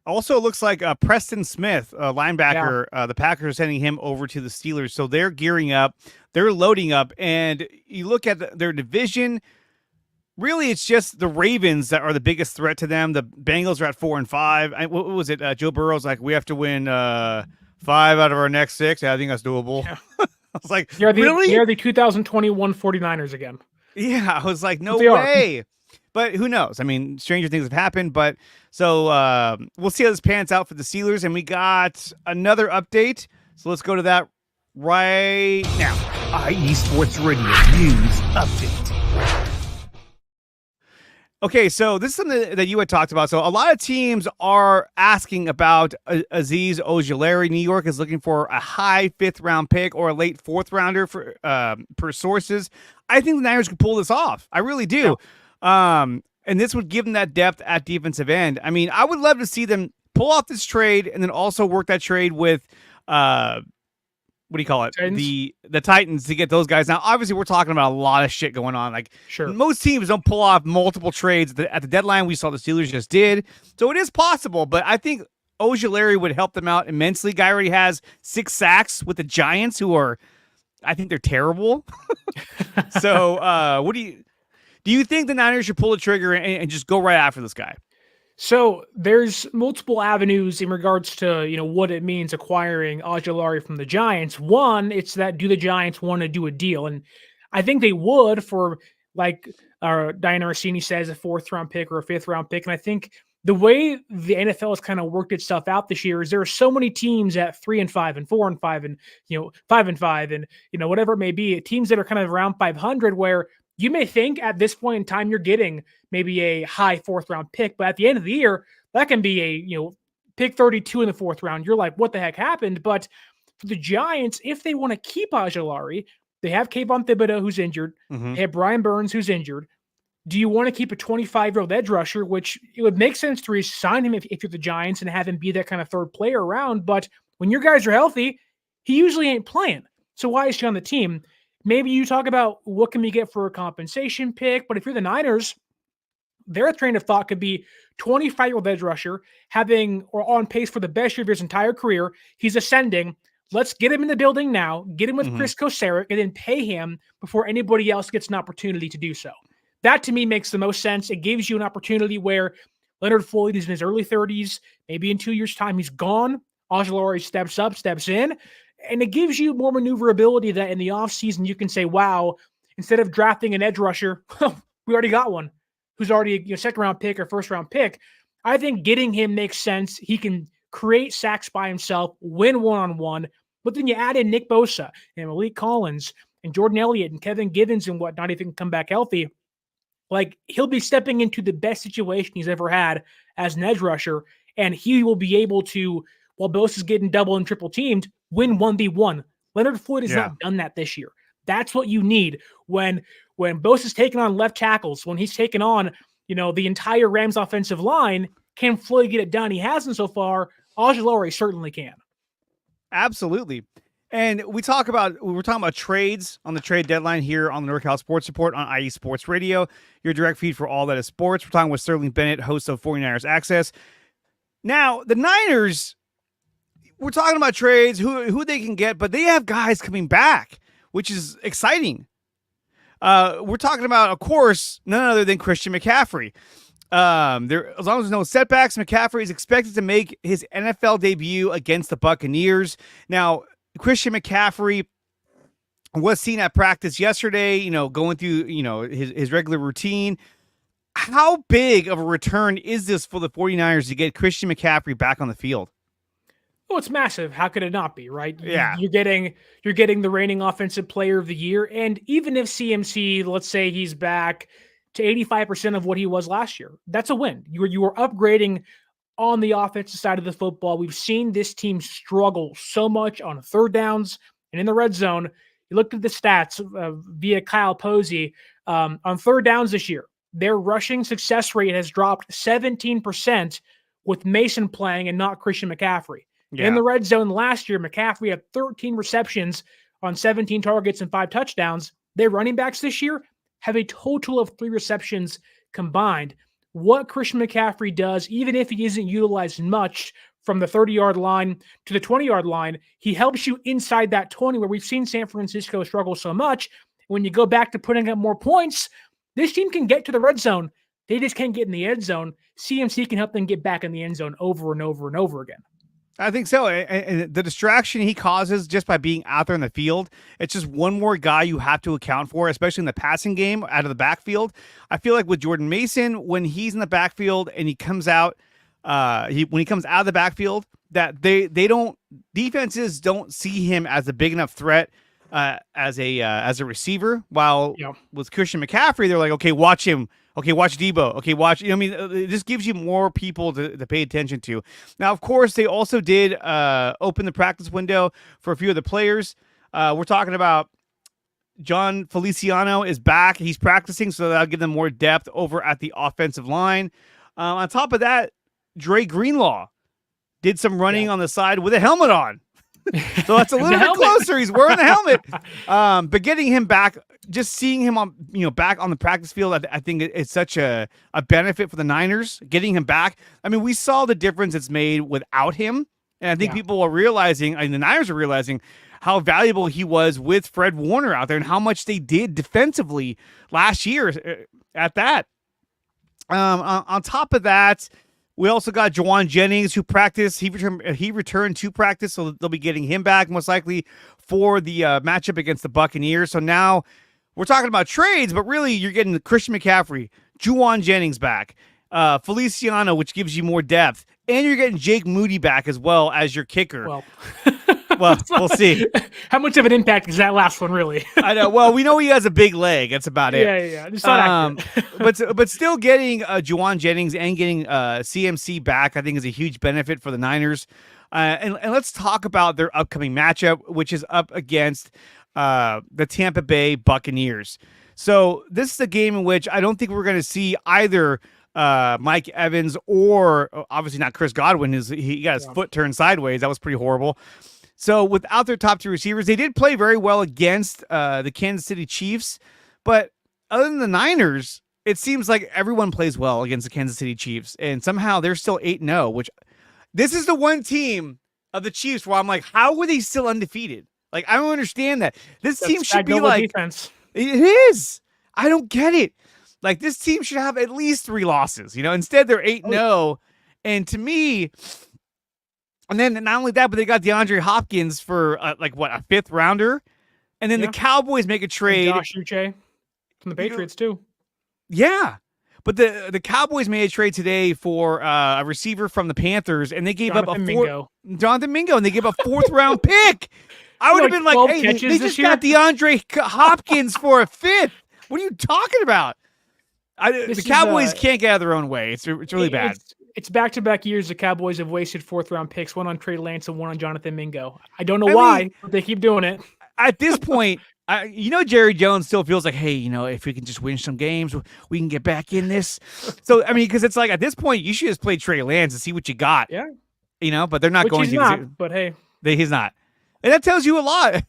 Also, it looks like Preston Smith, a linebacker, the Packers are sending him over to the Steelers. So they're gearing up, they're loading up, and you look at their division. Really, it's just the Ravens that are the biggest threat to them. The Bengals are at 4-5. What was it? Joe Burrow's like, we have to win 5 out of our next 6. I think that's doable. Yeah. I was like, really? They're the 2021 49ers again. Yeah, I was like, no way. But who knows? I mean, stranger things have happened. But so we'll see how this pans out for the Steelers. And we got another update. So let's go to that right now. IE Sports Radio News Update. Okay, so this is something that you had talked about. So a lot of teams are asking about Azeez Ojulari. New York is looking for a high 5th-round pick or a late 4th-rounder for per sources. I think the Niners could pull this off. I really do. Yeah. And this would give them that depth at defensive end. I mean, I would love to see them pull off this trade and then also work that trade with what do you call it? Titans? The Titans to get those guys. Now, obviously, we're talking about a lot of shit going on. Like, sure, most teams don't pull off multiple trades at the deadline. We saw the Steelers just did. So it is possible, but I think Ojulari would help them out immensely. Guy already has 6 sacks with the Giants, who are, I think they're terrible. So what do you think the Niners should pull the trigger and just go right after this guy? So there's multiple avenues in regards to, what it means acquiring Ojulari from the Giants. One, it's that do the Giants want to do a deal? And I think they would for, like Diana Rossini says, a 4th-round pick or a 5th-round pick. And I think the way the NFL has kind of worked itself out this year is there are so many teams at 3-5 and 4-5 and 5-5 and whatever it may be, teams that are kind of around 500 where you may think at this point in time you're getting maybe a high 4th-round pick, but at the end of the year, that can be a pick 32 in the 4th round. You're like, what the heck happened? But for the Giants, if they want to keep Ojulari, they have Kayvon Thibodeau who's injured. Mm-hmm. They have Brian Burns who's injured. Do you want to keep a 25-year-old edge rusher, which it would make sense to re-sign him if you're the Giants and have him be that kind of 3rd player around? But when your guys are healthy, he usually ain't playing. So why is he on the team? Maybe you talk about what can we get for a compensation pick, but if you're the Niners, their train of thought could be 25-year-old edge rusher having or on pace for the best year of his entire career. He's ascending. Let's get him in the building now, get him with Chris Kosaric, and then pay him before anybody else gets an opportunity to do so. That to me makes the most sense. It gives you an opportunity where Leonard Floyd is in his early 30s. Maybe in 2 years' time he's gone. Ojulari steps up, steps in. And it gives you more maneuverability that in the offseason you can say, wow, instead of drafting an edge rusher, we already got one who's already a 2nd-round pick or 1st-round pick. I think getting him makes sense. He can create sacks by himself, win one-on-one, but then you add in Nick Bosa and Malik Collins and Jordan Elliott and Kevin Givens and whatnot if he can come back healthy. Like, he'll be stepping into the best situation he's ever had as an edge rusher, and he will be able to, while Bosa's getting double and triple teamed, win 1v1. Leonard Floyd has not done that this year. That's what you need when Bosa's taking on left tackles, when he's taken on, the entire Rams offensive line. Can Floyd get it done? He hasn't so far. Ojulari certainly can. Absolutely. And we were talking about trades on the trade deadline here on the NorCal Sports Report on IE Sports Radio, your direct feed for all that is sports. We're talking with Sterling Bennett, host of 49ers Access. Now, the Niners, we're talking about trades, who they can get, but they have guys coming back, which is exciting. We're talking about, of course, none other than Christian McCaffrey. As long as there's no setbacks, McCaffrey is expected to make his NFL debut against the Buccaneers. Now, Christian McCaffrey was seen at practice yesterday, going through, his regular routine. How big of a return is this for the 49ers to get Christian McCaffrey back on the field? Oh, it's massive. How could it not be, right? Yeah. You're getting the reigning offensive player of the year. And even if CMC, let's say he's back to 85% of what he was last year, that's a win. You are upgrading on the offensive side of the football. We've seen this team struggle so much on 3rd downs and in the red zone. You looked at the stats via Kyle Posey on 3rd downs this year. Their rushing success rate has dropped 17% with Mason playing and not Christian McCaffrey. Yeah. In the red zone last year, McCaffrey had 13 receptions on 17 targets and 5 touchdowns. Their running backs this year have a total of 3 receptions combined. what Christian McCaffrey does, even if he isn't utilized much from the 30-yard line to the 20-yard line, he helps you inside that 20 where we've seen San Francisco struggle so much. When you go back to putting up more points, this team can get to the red zone. They just can't get in the end zone. CMC can help them get back in the end zone over and over and over again. I think so. And the distraction he causes just by being out there in the field, it's just one more guy you have to account for, especially in the passing game out of the backfield. I feel like with Jordan Mason, when he's in the backfield and he comes out, when he comes out of the backfield, that defenses don't see him as a big enough threat as a receiver. While with Christian McCaffrey, they're like, okay, watch him. Okay, watch Debo. Okay, watch. I mean, it just gives you more people to pay attention to. Now, of course, they also did open the practice window for a few of the players. We're talking about John Feliciano is back. He's practicing, so that'll give them more depth over at the offensive line. On top of that, Dre Greenlaw did some running on the side with a helmet on. So that's a little bit closer. He's wearing the helmet. But getting him back, just seeing him on, back on the practice field, I think it's such a benefit for the Niners. Getting him back. I mean, we saw the difference it's made without him. And I think people are realizing, and the Niners are realizing, how valuable he was with Fred Warner out there and how much they did defensively last year at that. On top of that, we also got Juwan Jennings, who practiced. He returned to practice, so they'll be getting him back most likely for the matchup against the Buccaneers. So now we're talking about trades, but really you're getting Christian McCaffrey, Juwan Jennings back, Feliciano, which gives you more depth, and you're getting Jake Moody back as well as your kicker. Well, we'll see. How much of an impact is that last one, really? I know. Well, we know he has a big leg. That's about it. Yeah. It's not accurate. but still getting Juwan Jennings and getting CMC back, I think, is a huge benefit for the Niners. And let's talk about their upcoming matchup, which is up against the Tampa Bay Buccaneers. So this is a game in which I don't think we're going to see either Mike Evans or obviously not Chris Godwin. He got his foot turned sideways. That was pretty horrible. So without their top two receivers, they did play very well against the Kansas City Chiefs. But other than the Niners, it seems like everyone plays well against the Kansas City Chiefs. And somehow they're still 8-0, which this is the one team of the Chiefs where I'm like, how were they still undefeated? Like, I don't understand that. This team should be like, defense. It is. I don't get it. Like, this team should have at least 3 losses. Instead they're 8-0. And to me, and then not only that, but they got DeAndre Hopkins for a 5th rounder. And then the Cowboys make a trade. And Josh Uche from the Patriots too. Yeah. But the Cowboys made a trade today for a receiver from the Panthers, and they gave Jonathan Mingo, and they gave a 4th round pick. I would have been like, hey, they just got DeAndre Hopkins for a 5th. What are you talking about? The Cowboys can't get out of their own way. It's really bad. It's back-to-back years the Cowboys have wasted 4th round picks, one on Trey Lance and one on Jonathan Mingo. I don't know why, but they keep doing it. At this point, Jerry Jones still feels like, hey, if we can just win some games, we can get back in this. So, I mean, because it's like at this point, you should just play Trey Lance and see what you got. Yeah. But they're not going to. Not, but hey. He's not. And that tells you a lot.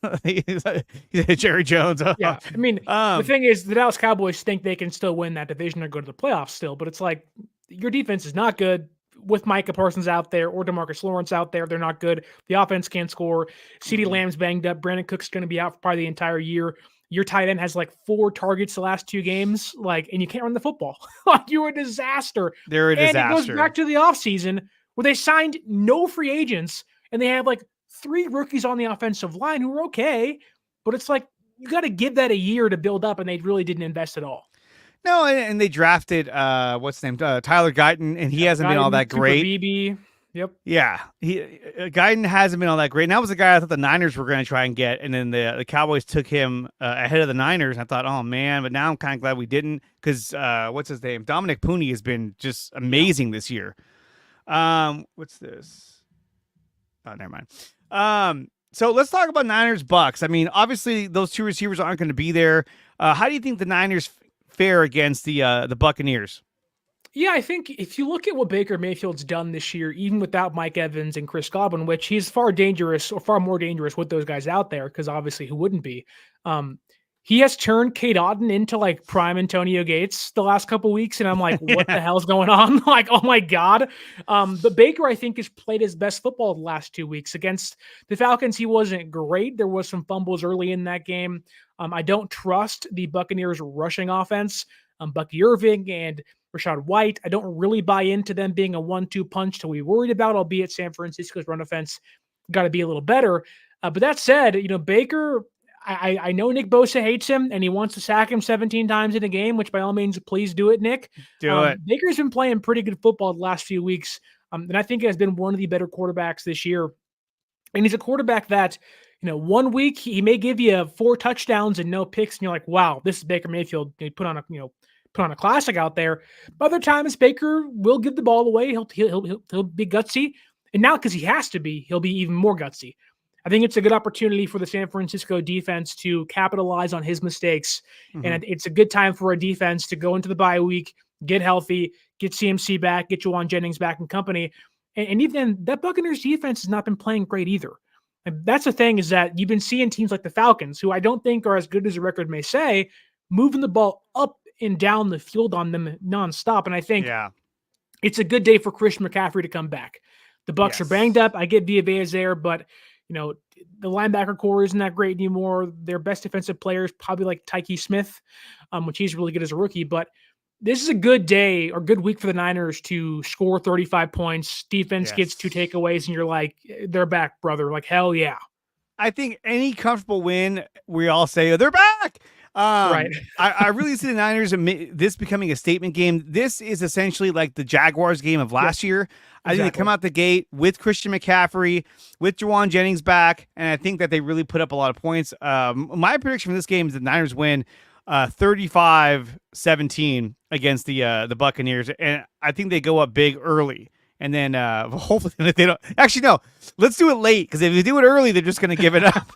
Jerry Jones. Yeah. I mean, the thing is, the Dallas Cowboys think they can still win that division or go to the playoffs still, but it's like, your defense is not good with Micah Parsons out there or DeMarcus Lawrence out there. They're not good. The offense can't score. CeeDee Lamb's banged up. Brandon Cook's going to be out for probably the entire year. Your tight end has 4 targets the last 2 games, and you can't run the football. You're a disaster. They're a disaster. And it goes back to the offseason where they signed no free agents and they have 3 rookies on the offensive line who are okay, but it's you got to give that a year to build up, and they really didn't invest at all. No, and they drafted what's his name, Tyler Guyton, and he hasn't been all that great. BB. Yep. Yeah, Guyton hasn't been all that great. And that was the guy I thought the Niners were going to try and get, and then the Cowboys took him ahead of the Niners. And I thought, oh man, but now I'm kind of glad we didn't, because what's his name, Dominic Pooney has been just amazing this year. What's this? Oh, never mind. So let's talk about Niners Bucks. I mean, obviously those 2 receivers aren't going to be there. How do you think the Niners fare against the Buccaneers? Yeah, I think if you look at what Baker Mayfield's done this year, even without Mike Evans and Chris Godwin, which he's far more dangerous with those guys out there, because obviously who wouldn't be? He has turned Kate Otten into like prime Antonio Gates the last couple weeks, and I'm like, what the hell's going on? Like, oh my God. But Baker, I think, has played his best football the last 2 weeks. Against the Falcons, he wasn't great. There was some fumbles early in that game. I don't trust the Buccaneers rushing offense. Bucky Irving and Rashad White, I don't really buy into them being a 1-2 punch to be worried about, albeit San Francisco's run offense got to be a little better. But that said, Baker, I know Nick Bosa hates him and he wants to sack him 17 times in a game, which by all means, please do it, Nick. Do it. Baker's been playing pretty good football the last few weeks. And I think he has been one of the better quarterbacks this year. And he's a quarterback that, 1 week he may give you 4 touchdowns and no picks. And you're like, wow, this is Baker Mayfield. He put on a classic out there. But other times Baker will give the ball away. He'll be gutsy. And now because he has to be, he'll be even more gutsy. I think it's a good opportunity for the San Francisco defense to capitalize on his mistakes. Mm-hmm. And it's a good time for a defense to go into the bye week, get healthy, get CMC back, get Juwan Jennings back and company. And even that Buccaneers defense has not been playing great either. And that's the thing, is that you've been seeing teams like the Falcons, who I don't think are as good as the record may say, moving the ball up and down the field on them nonstop. And I think it's a good day for Christian McCaffrey to come back. The Bucs are banged up. I get Villave's there, but the linebacker core isn't that great anymore. Their best defensive players probably like Tyke Smith, which he's really good as a rookie. But this is a good day or good week for the Niners to score 35 points. Defense gets 2 takeaways, and you're like, they're back, brother. Like, hell yeah. I think any comfortable win, we all say, they're back. Right. I really see the Niners, this becoming a statement game. This is essentially like the Jaguars game of last year. I think they come out the gate with Christian McCaffrey, with Juwan Jennings back, and I think that they really put up a lot of points. My prediction for this game is the Niners win 35-17 against the Buccaneers, and I think they go up big early. And then hopefully they don't. Actually, no. Let's do it late, because if you do it early, they're just going to give it up,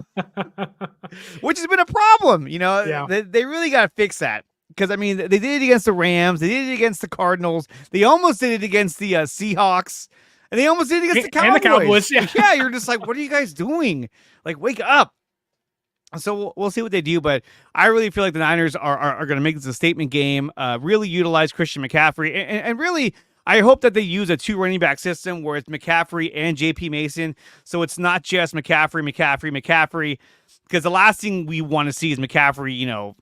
which has been a problem. They really got to fix that, because I mean, they did it against the Rams, they did it against the Cardinals, they almost did it against the Seahawks, and they almost did it against the Cowboys. And the Cowboys, yeah, you're just like, what are you guys doing? Like, wake up. So we'll see what they do, but I really feel like the Niners are going to make this a statement game. Really utilize Christian McCaffrey, and really, I hope that they use a 2 running back system where it's McCaffrey and JP Mason. So it's not just McCaffrey, because the last thing we want to see is McCaffrey,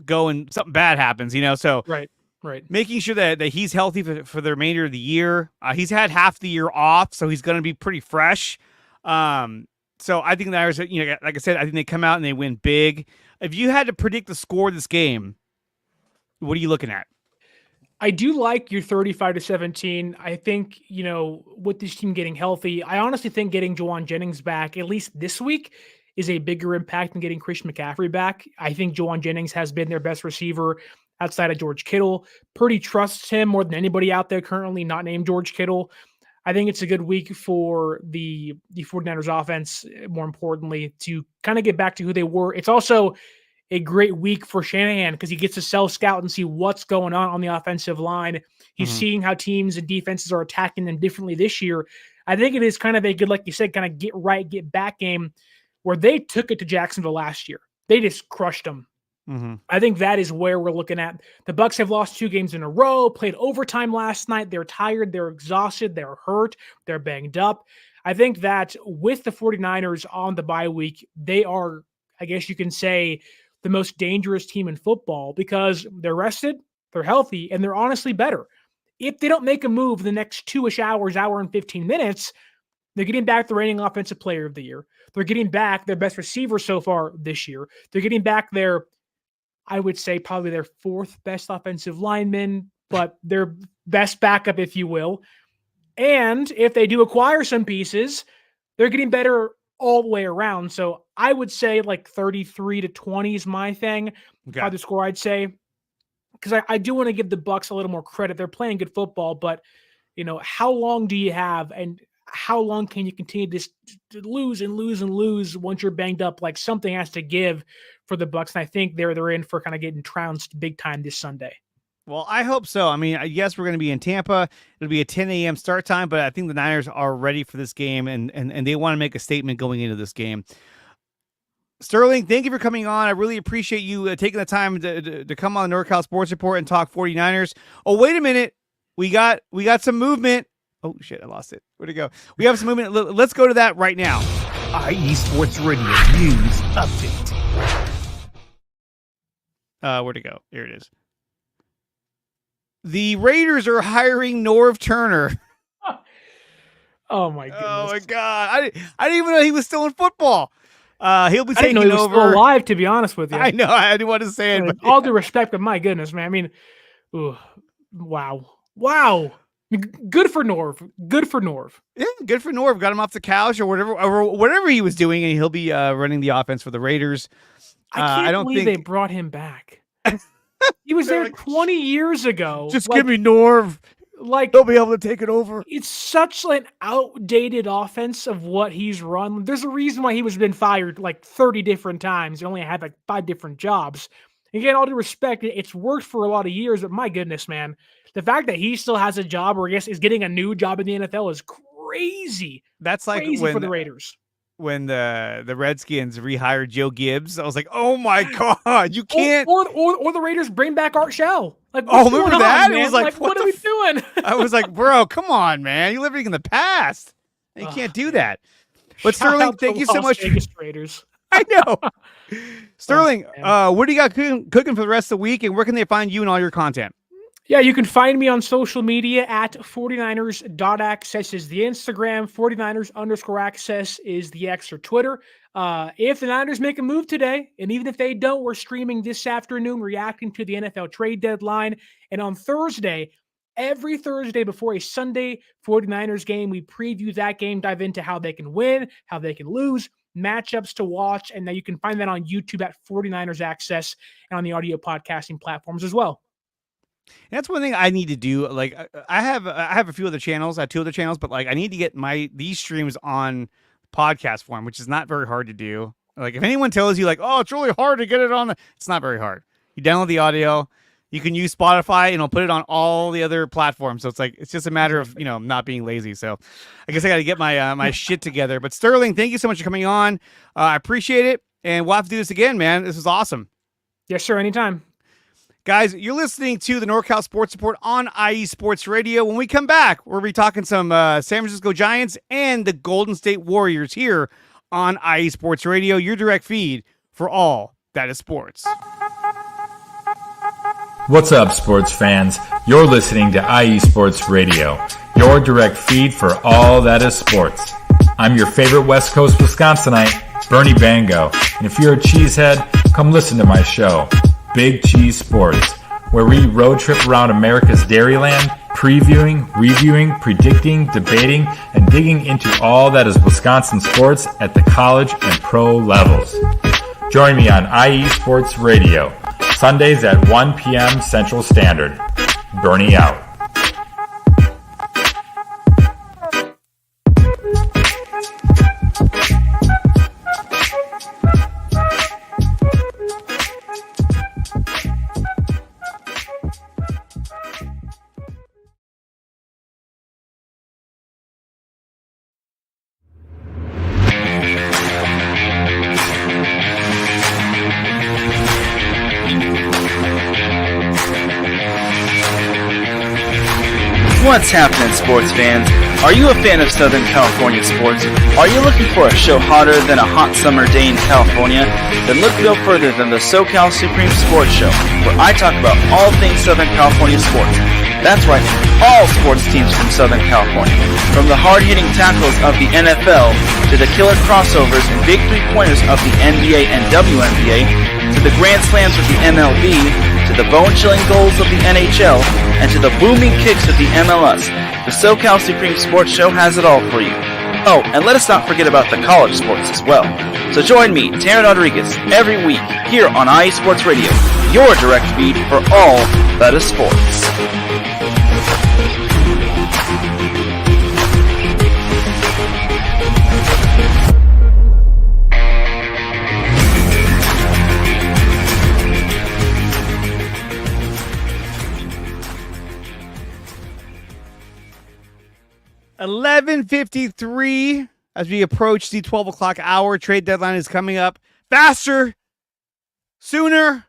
go and something bad happens, so right. Making sure that he's healthy for the remainder of the year. He's had half the year off, so he's going to be pretty fresh. So I think the Niners, like I said, I think they come out and they win big. If you had to predict the score of this game, what are you looking at? I do like your 35-17. I think, with this team getting healthy, I honestly think getting Juwan Jennings back, at least this week, is a bigger impact than getting Christian McCaffrey back. I think Juwan Jennings has been their best receiver outside of George Kittle. Purdy trusts him more than anybody out there currently not named George Kittle. I think it's a good week for the 49ers offense, more importantly, to kind of get back to who they were. It's also a great week for Shanahan, because he gets to self-scout and see what's going on the offensive line. He's seeing how teams and defenses are attacking them differently this year. I think it is kind of a good, like you said, kind of get right, get back game, where they took it to Jacksonville last year. They just crushed them. Mm-hmm. I think that is where we're looking at. The Bucs have lost 2 games in a row, played overtime last night. They're tired, they're exhausted, they're hurt, they're banged up. I think that with the 49ers on the bye week, they are, I guess you can say, the most dangerous team in football, because they're rested, they're healthy, and they're honestly better. If they don't make a move the next 2-ish hours, hour and 15 minutes, they're getting back the reigning offensive player of the year. They're getting back their best receiver so far this year. They're getting back their, I would say, probably their 4th best offensive lineman, but their best backup, if you will. And if they do acquire some pieces, they're getting better all the way around. So I would say like 33-20 is my thing. Okay. By the score, I'd say, because I do want to give the Bucs a little more credit. They're playing good football, but how long do you have, and how long can you continue to lose and lose and lose once you're banged up? Like, something has to give for the Bucs, and I think they're in for kind of getting trounced big time this Sunday. Well, I hope so. I mean, yes, we're going to be in Tampa. It'll be a 10 a.m. start time, but I think the Niners are ready for this game, and they want to make a statement going into this game. Sterling, thank you for coming on. I really appreciate you taking the time to come on the NorCal Sports Report and talk 49ers. Oh, wait a minute. We got some movement. Oh, shit, I lost it. Where'd it go? We have some movement. Let's go to that right now. IE Sports Radio News Update. Where'd it go? Here it is. The Raiders are hiring Norv Turner. Oh my goodness! Oh my God! I didn't even know he was still in football. He'll be I didn't know taking he was over. still alive, to be honest with you. I know. I didn't want to say it, With but all due respect, but my goodness, man. I mean, wow. Good for Norv. yeah, good for Norv. Got him off the couch or whatever he was doing, and he'll be running the offense for the Raiders. I don't believe they brought him back. He was there 20 years ago. Just give me Norv. Like, He'll be able to take it over. it's such an outdated offense of what he's run. There's a reason why he was been fired like 30 different times. He only had like 5 different jobs. Again, all due respect, it's worked for a lot of years, but my goodness, man, the fact that he still has a job, or I guess is getting a new job in the NFL, is crazy. That's like Crazy for the Raiders. when the Redskins rehired Joe Gibbs. I was like, oh my God, you can't. Or the Raiders bring back Art Shell. Like, Oh, what's remember going that? on, It man? was like, like what what are we doing? I was like, bro, come on, man. You're living in the past. You can't do that. But Shout Sterling, out to thank you so Las much. Vegas Raiders. I know. Sterling, man. what do you got cooking for the rest of the week, and where can they find you and all your content? Yeah, you can find me on social media at 49ers.access is the Instagram, 49ers_access is the X or Twitter. If the Niners make a move today, and even if they don't, we're streaming this afternoon, reacting to the NFL trade deadline. And on Thursday, every Thursday before a Sunday 49ers game, we preview that game, dive into how they can win, how they can lose, matchups to watch. And now you can find that on YouTube at 49ers Access and on the audio podcasting platforms as well. And that's one thing I need to do. Like, I have a few other channels. I have 2 other channels, but like, I need to get these streams on podcast form, which is not very hard to do. Like, if anyone tells you like, oh, it's really hard to get it on, it's not very hard. You download the audio. You can use Spotify, and it'll put it on all the other platforms. So it's just a matter of not being lazy. So I guess I got to get my my shit together. But Sterling, thank you so much for coming on. I appreciate it, and we'll have to do this again, man. This is awesome. Yes, sir. Anytime. Guys, you're listening to the NorCal Sports Report on IE Sports Radio. When we come back, we'll be talking some San Francisco Giants and the Golden State Warriors here on IE Sports Radio, your direct feed for all that is sports. What's up, sports fans? You're listening to IE Sports Radio, your direct feed for all that is sports. I'm your favorite West Coast Wisconsinite, Bernie Bango, and if you're a cheesehead, come listen to my show, Big Cheese Sports, where we road trip around America's Dairyland, previewing, reviewing, predicting, debating, and digging into all that is Wisconsin sports at the college and pro levels. Join me on IE Sports Radio, Sundays at 1 p.m. Central Standard. Bernie out. What's happening, sports fans? Are you a fan of Southern California sports? Are you looking for a show hotter than a hot summer day in California? Then look no further than the SoCal Supreme Sports Show, where I talk about all things Southern California sports. That's right, all sports teams from Southern California. From the hard-hitting tackles of the NFL, to the killer crossovers and big three-pointers of the NBA and WNBA, to the grand slams of the MLB, to the bone-chilling goals of the NHL, and to the booming kicks of the MLS. The SoCal Supreme Sports Show has it all for you. Oh, and let us not forget about the college sports as well. So join me, Taryn Rodriguez, every week here on IE Sports Radio, your direct feed for all that is sports. $11:53 as we approach the 12 o'clock hour. Trade deadline is coming up faster, sooner.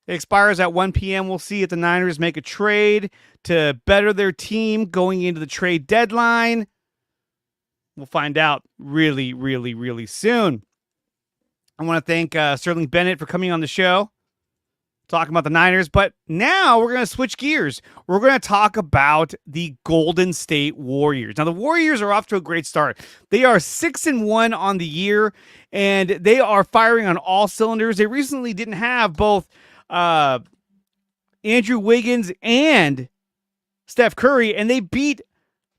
It expires at 1 p.m. We'll see if the Niners make a trade to better their team going into the trade deadline. We'll find out really, really, really soon. I want to thank Sterling Bennett for coming on the show, talking about the Niners. But now we're going to switch gears. We're going to talk about the Golden State Warriors. Now, the Warriors are off to a great start. They are 6-1 on the year, and they are firing on all cylinders. They recently didn't have both Andrew Wiggins and Steph Curry, and they beat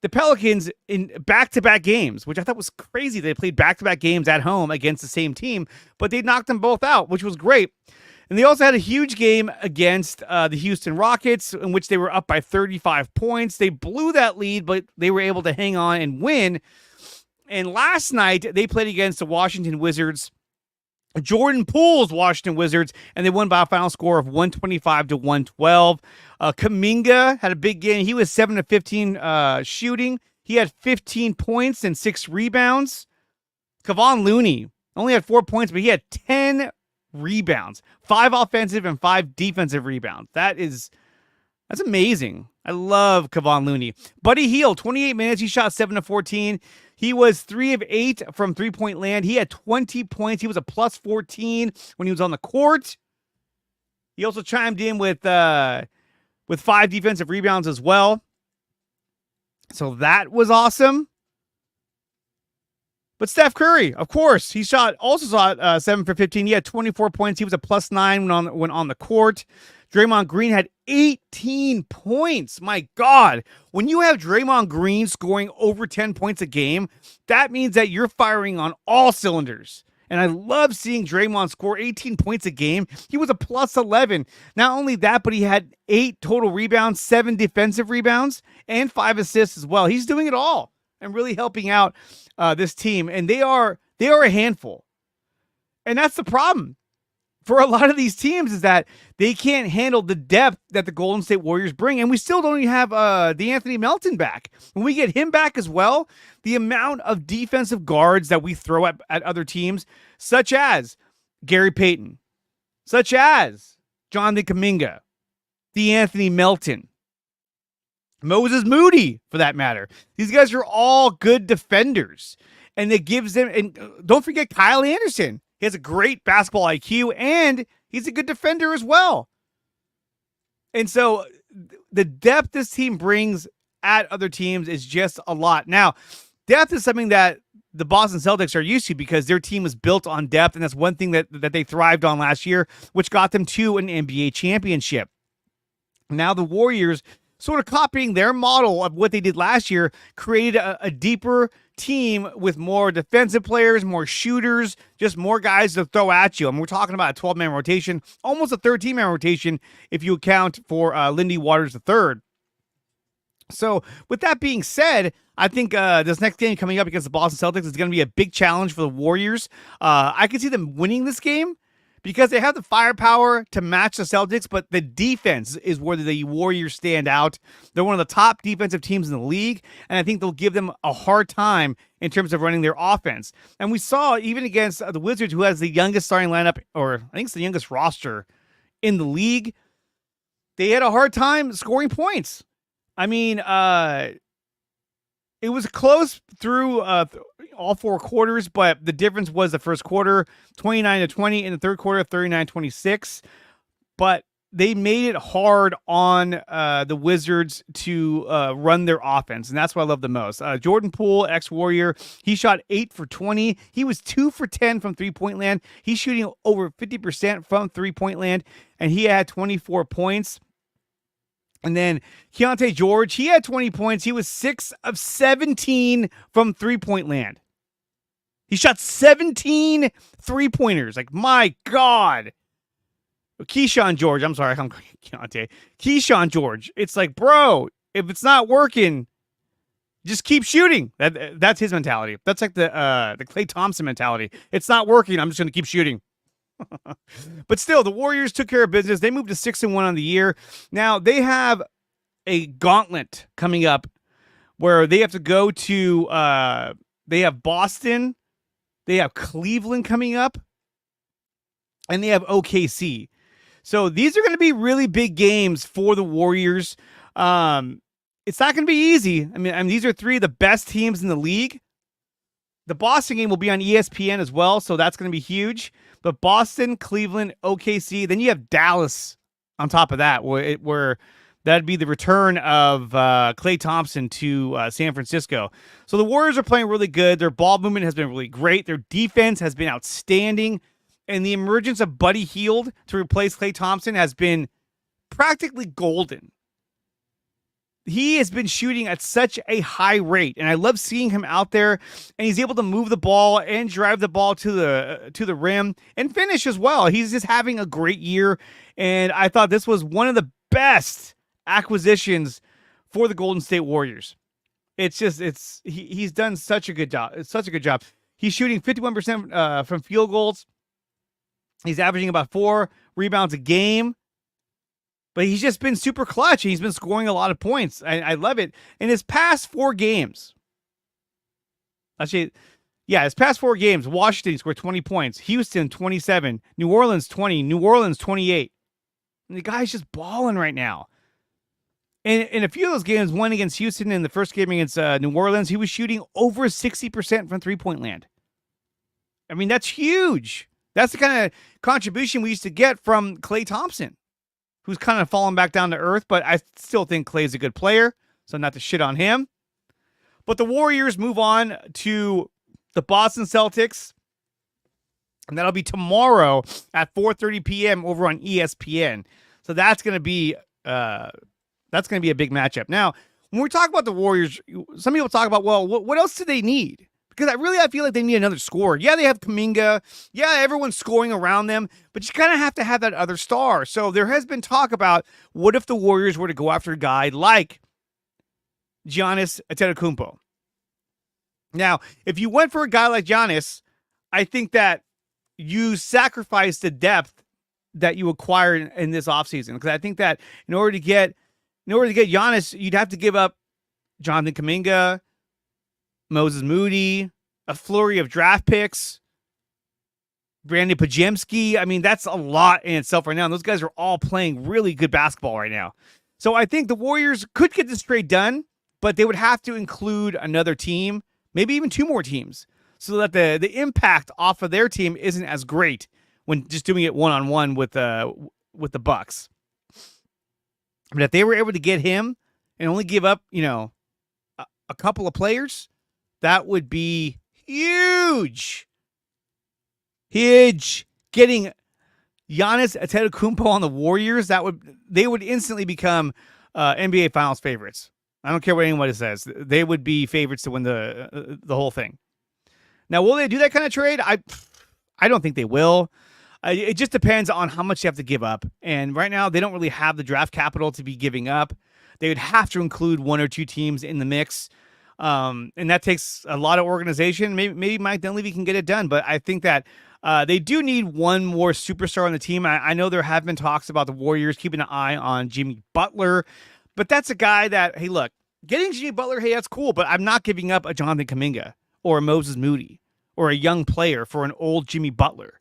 the Pelicans in back-to-back games, which I thought was crazy. They played back-to-back games at home against the same team, but they knocked them both out, which was great. And they also had a huge game against the Houston Rockets, in which they were up by 35 points. They blew that lead, but they were able to hang on and win. And last night, they played against the Washington Wizards, Jordan Poole's Washington Wizards, and they won by a final score of 125-112. Kuminga had a big game. He was 7-15 shooting. He had 15 points and 6 rebounds. Kevon Looney only had 4 points, but he had 10 rebounds, 5 offensive and 5 defensive rebounds. That's amazing. I love Kevon Looney. Buddy Hield, 28 minutes. He shot 7-14. He was 3 of 8 from three-point land. He had 20 points. He was a plus 14 when he was on the court. He also chimed in with 5 defensive rebounds as well. So that was awesome. But Steph Curry, of course, he also shot 7 for 15. He had 24 points. He was a plus 9 when on the court. Draymond Green had 18 points. My God. When you have Draymond Green scoring over 10 points a game, that means that you're firing on all cylinders. And I love seeing Draymond score 18 points a game. He was a plus 11. Not only that, but he had 8 total rebounds, 7 defensive rebounds, and 5 assists as well. He's doing it all and really helping out this team. And they are a handful. And that's the problem for a lot of these teams, is that they can't handle the depth that the Golden State Warriors bring. And we still don't even have DeAnthony Melton back. When we get him back as well, the amount of defensive guards that we throw at other teams, such as Gary Payton, such as Jonathan Kuminga, DeAnthony Melton, Moses Moody, for that matter. These guys are all good defenders. And it gives them, and don't forget Kyle Anderson. He has a great basketball IQ, and he's a good defender as well. And so the depth this team brings at other teams is just a lot. Now, depth is something that the Boston Celtics are used to because their team is built on depth, and that's one thing that they thrived on last year, which got them to an NBA championship. Now the Warriors, sort of copying their model of what they did last year, created a deeper team with more defensive players, more shooters, just more guys to throw at you. And we're talking about a 12-man rotation, almost a 13-man rotation if you account for Lindy Waters III. So with that being said, I think this next game coming up against the Boston Celtics is going to be a big challenge for the Warriors. I can see them winning this game because they have the firepower to match the Celtics, but the defense is where the Warriors stand out. They're one of the top defensive teams in the league, and I think they'll give them a hard time in terms of running their offense. And we saw even against the Wizards, who has the youngest starting lineup, or I think it's the youngest roster in the league, they had a hard time scoring points. I mean, it was close through all 4 quarters, but the difference was the first quarter, 29-20, in the third quarter, 39-26. But they made it hard on the Wizards to run their offense, and that's what I love the most. Jordan Poole, ex-Warrior, he shot 8 for 20. He was 2 for 10 from three-point land. He's shooting over 50% from three-point land, and he had 24 points. And then Keontae George, he had 20 points. He was 6 of 17 from three-point land. He shot 17 three-pointers. Like, my God. Keyshawn George. I'm sorry. I'm Keontae. Keyshawn George. It's like, bro, if it's not working, just keep shooting. That's his mentality. That's like the Klay Thompson mentality. It's not working. I'm just going to keep shooting. But still, the Warriors took care of business. They moved to 6-1 on the year. Now they have a gauntlet coming up where they have to go to they have Boston, they have Cleveland coming up, and they have OKC. So these are going to be really big games for the Warriors. It's not going to be easy. I mean, these are three of the best teams in the league. The Boston game will be on ESPN as well, so that's going to be huge. But Boston, Cleveland, OKC, then you have Dallas on top of that, where that'd be the return of Klay Thompson to San Francisco. So the Warriors are playing really good. Their ball movement has been really great. Their defense has been outstanding. And the emergence of Buddy Hield to replace Klay Thompson has been practically golden. He has been shooting at such a high rate, and I love seeing him out there, and he's able to move the ball and drive the ball to the rim and finish as well. He's just having a great year, and I thought this was one of the best acquisitions for the Golden State Warriors. He's done such a good job. It's such a good job. He's shooting 51% from field goals. He's averaging about 4 rebounds a game. But he's just been super clutch, and he's been scoring a lot of points. I love it. In his past 4 games, his past 4 games, Washington scored 20 points, Houston 27, New Orleans 20, New Orleans 28. And the guy's just balling right now. And in a few of those games, one against Houston and the first game against New Orleans, he was shooting over 60% from three-point land. I mean, that's huge. That's the kind of contribution we used to get from Klay Thompson, who's kind of fallen back down to earth, but I still think Klay's a good player, so not to shit on him. But the Warriors move on to the Boston Celtics, and that'll be tomorrow at 4:30 p.m. over on ESPN. So that's going to be a big matchup. Now, when we talk about the Warriors, some people talk about, well, what else do they need? Because I feel like they need another scorer. Yeah, they have Kuminga. Yeah, everyone's scoring around them. But you kind of have to have that other star. So there has been talk about what if the Warriors were to go after a guy like Giannis Antetokounmpo. Now, if you went for a guy like Giannis, I think that you sacrifice the depth that you acquired in this offseason. Because I think that in order to get Giannis, you'd have to give up Jonathan Kuminga, Moses Moody, a flurry of draft picks, Brandon Pajemski. I mean, that's a lot in itself right now. And those guys are all playing really good basketball right now. So I think the Warriors could get this trade done, but they would have to include another team, maybe even 2 more teams, so that the impact off of their team isn't as great when just doing it one-on-one with the Bucks. But if they were able to get him and only give up, a couple of players, that would be huge. Huge. Getting Giannis Antetokounmpo on the Warriors, they would instantly become NBA Finals favorites. I don't care what anybody says. They would be favorites to win the whole thing. Now, will they do that kind of trade? I don't think they will. It just depends on how much you have to give up. And right now, they don't really have the draft capital to be giving up. They would have to include 1 or 2 teams in the mix. And that takes a lot of organization. Maybe Mike Dunleavy can get it done, but I think that they do need one more superstar on the team. I know there have been talks about the Warriors keeping an eye on Jimmy Butler, but that's a guy that, hey, look, getting Jimmy Butler, hey, that's cool, but I'm not giving up a Jonathan Kuminga or a Moses Moody or a young player for an old Jimmy Butler.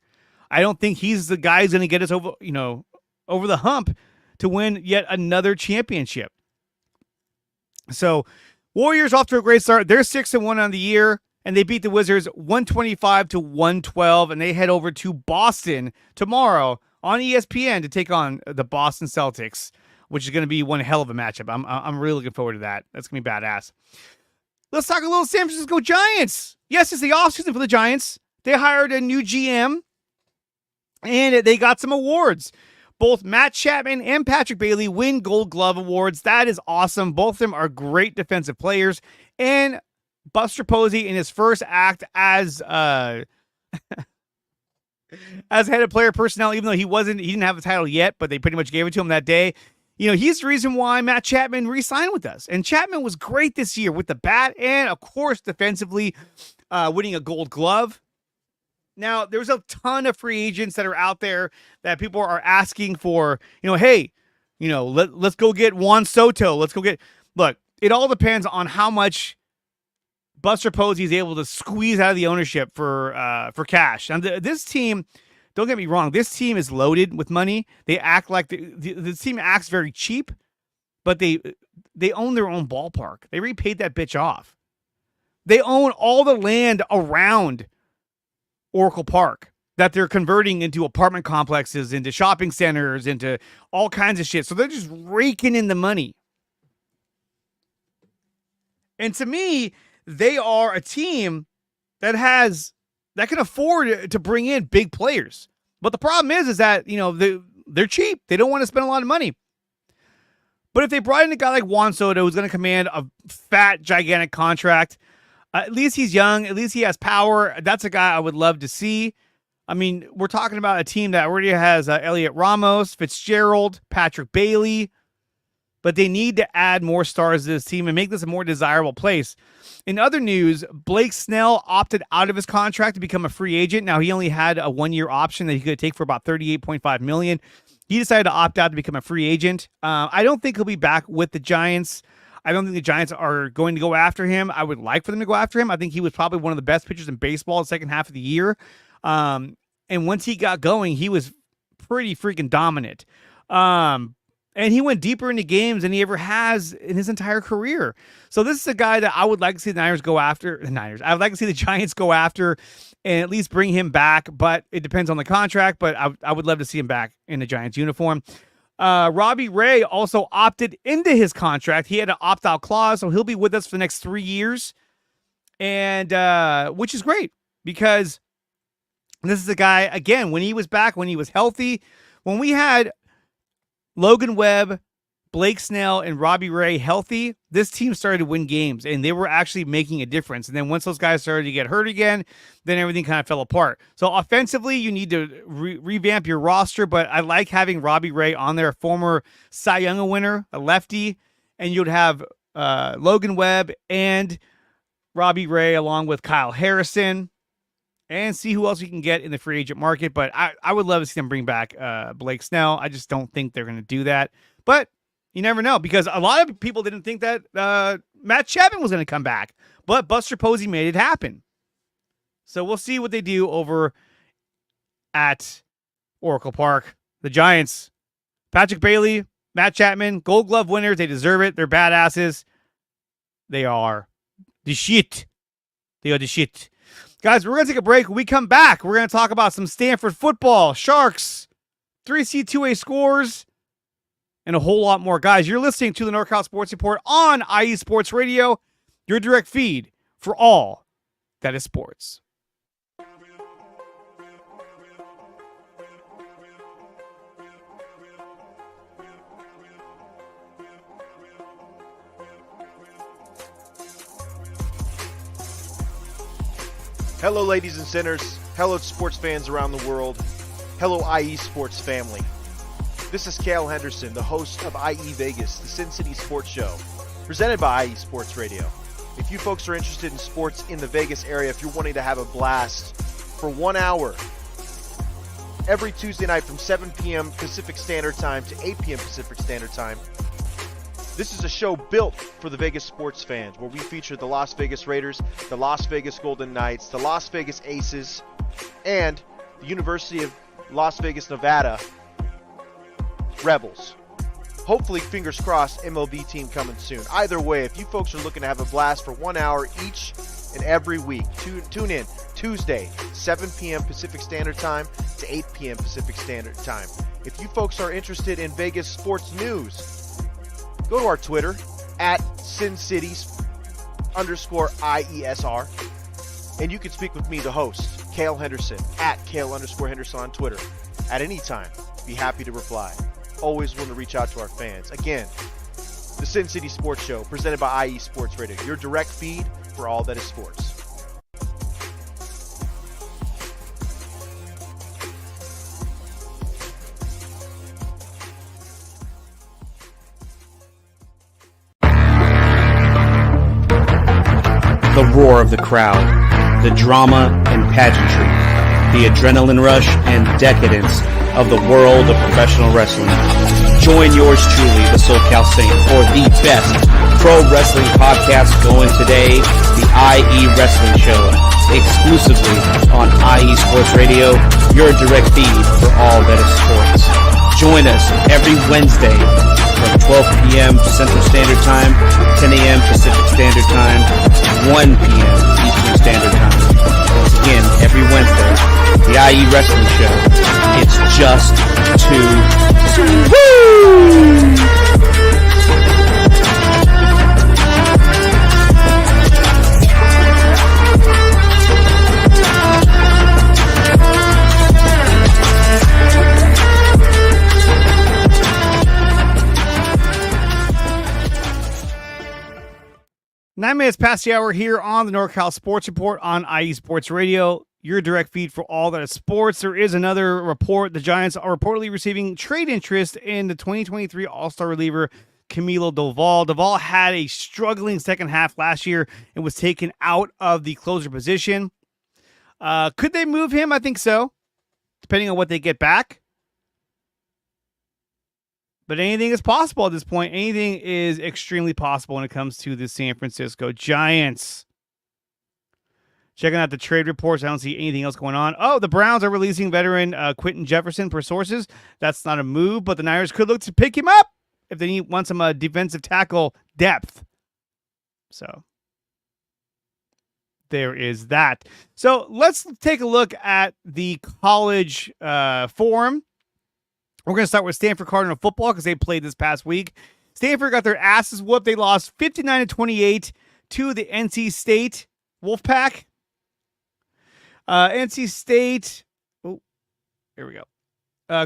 I don't think he's the guy who's going to get us over the hump to win yet another championship. So Warriors off to a great start. They're 6-1 on the year, and they beat the Wizards 125-112, and they head over to Boston tomorrow on ESPN to take on the Boston Celtics, which is going to be one hell of a matchup. I'm really looking forward to that. That's going to be badass. Let's talk a little San Francisco Giants. Yes, it's the offseason for the Giants. They hired a new GM, and they got some awards. Both Matt Chapman and Patrick Bailey win Gold Glove awards. That is awesome. Both of them are great defensive players. And Buster Posey, in his first act as head of player personnel, even though he didn't have a title yet, but they pretty much gave it to him that day. He's the reason why Matt Chapman re-signed with us. And Chapman was great this year with the bat and, of course, defensively winning a Gold Glove. Now, there's a ton of free agents that are out there that people are asking for, hey, let's go get Juan Soto. Look, it all depends on how much Buster Posey is able to squeeze out of the ownership for cash. And this team don't get me wrong. This team is loaded with money. They act like the team acts very cheap, but they own their own ballpark. They repaid that bitch off. They own all the land around Oracle Park that they're converting into apartment complexes, into shopping centers, into all kinds of shit. So they're just raking in the money. And to me, they are a team that can afford to bring in big players. But the problem is that, they're cheap. They don't want to spend a lot of money. But if they brought in a guy like Juan Soto, who's going to command a fat, gigantic contract, at least he's young. At least he has power. That's a guy I would love to see. I mean, we're talking about a team that already has Elliot Ramos, Fitzgerald, Patrick Bailey, but they need to add more stars to this team and make this a more desirable place. In other news, Blake Snell opted out of his contract to become a free agent. Now, he only had a 1-year option that he could take for about $38.5 million. He decided to opt out to become a free agent. I don't think he'll be back with the Giants. I don't think the Giants are going to go after him. I would like for them to go after him. I think he was probably one of the best pitchers in baseball in the second half of the year. And once he got going, he was pretty freaking dominant. And he went deeper into games than he ever has in his entire career. So this is a guy that I would like to see the Niners go after. I would like to see the Giants go after and at least bring him back. But it depends on the contract. But I would love to see him back in the Giants uniform. Robbie Ray also opted into his contract. He had an opt-out clause, so he'll be with us for the next 3 years. And which is great because this is a guy, again, when he was back, when he was healthy, when we had Logan Webb, Blake Snell, and Robbie Ray healthy, this team started to win games, and they were actually making a difference. And then once those guys started to get hurt again, then everything kind of fell apart. So offensively, you need to revamp your roster, but I like having Robbie Ray on there, a former Cy Young winner, a lefty, and you'd have Logan Webb and Robbie Ray along with Kyle Harrison, and see who else you can get in the free agent market. But I would love to see them bring back Blake Snell. I just don't think they're going to do that. But you never know, because a lot of people didn't think that Matt Chapman was going to come back. But Buster Posey made it happen. So we'll see what they do over at Oracle Park. The Giants, Patrick Bailey, Matt Chapman, Gold Glove winners. They deserve it. They're badasses. They are the shit. They are the shit. Guys, we're going to take a break. When we come back, we're going to talk about some Stanford football, Sharks, 3C 2A scores, and a whole lot more. Guys, you're listening to the NorCal Sports Report on IE Sports Radio, your direct feed for all that is sports. Hello, ladies and sinners. Hello, sports fans around the world. Hello, IE Sports family. This is Cale Henderson, the host of IE Vegas, the Sin City Sports Show, presented by IE Sports Radio. If you folks are interested in sports in the Vegas area, if you're wanting to have a blast for 1 hour, every Tuesday night from 7 p.m. Pacific Standard Time to 8 p.m. Pacific Standard Time, this is a show built for the Vegas sports fans, where we feature the Las Vegas Raiders, the Las Vegas Golden Knights, the Las Vegas Aces, and the University of Las Vegas, Nevada Rebels. Hopefully, fingers crossed, MLB team coming soon. Either way, if you folks are looking to have a blast for 1 hour each and every week, tune in Tuesday, 7 p.m. Pacific Standard Time to 8 p.m. Pacific Standard Time. If you folks are interested in Vegas sports news, go to our Twitter, at SinCities_IESR, and you can speak with me, the host, Cale Henderson, at Cale_Henderson on Twitter. At any time, be happy to reply. Always want to reach out to our fans. Again, the Sin City Sports Show, presented by IE Sports Radio, your direct feed for all that is sports. The roar of the crowd, the drama and pageantry, the adrenaline rush and decadence of the world of professional wrestling. Join yours truly, the SoCal Saint, for the best pro wrestling podcast going today, the IE Wrestling Show. exclusively on IE Sports Radio, your direct feed for all that is sports. Join us every Wednesday from 12 p.m. Central Standard Time, 10 a.m. Pacific Standard Time, 1 p.m. Eastern Standard Time. Once again, every Wednesday, the IE Wrestling Show. It's just too woo! Nine minutes past the hour here on the NorCal Sports Report on IE Sports Radio, your direct feed for all that is sports. There is another report. The Giants are reportedly receiving trade interest in the 2023 All-Star reliever Camilo Doval. Doval had a struggling second half last year and was taken out of the closer position. Could they move him? I think so, depending on what they get back. But anything is possible at this point. Anything is extremely possible when it comes to the San Francisco Giants. Checking out the trade reports, I don't see anything else going on. Oh, the Browns are releasing veteran Quentin Jefferson per sources. That's not a move, but the Niners could look to pick him up if they want some defensive tackle depth. So there is that. So let's take a look at the college forum. We're going to start with Stanford Cardinal football because they played this past week. Stanford got their asses whooped. They lost 59-28 to the NC State Wolfpack. NC State, here we go.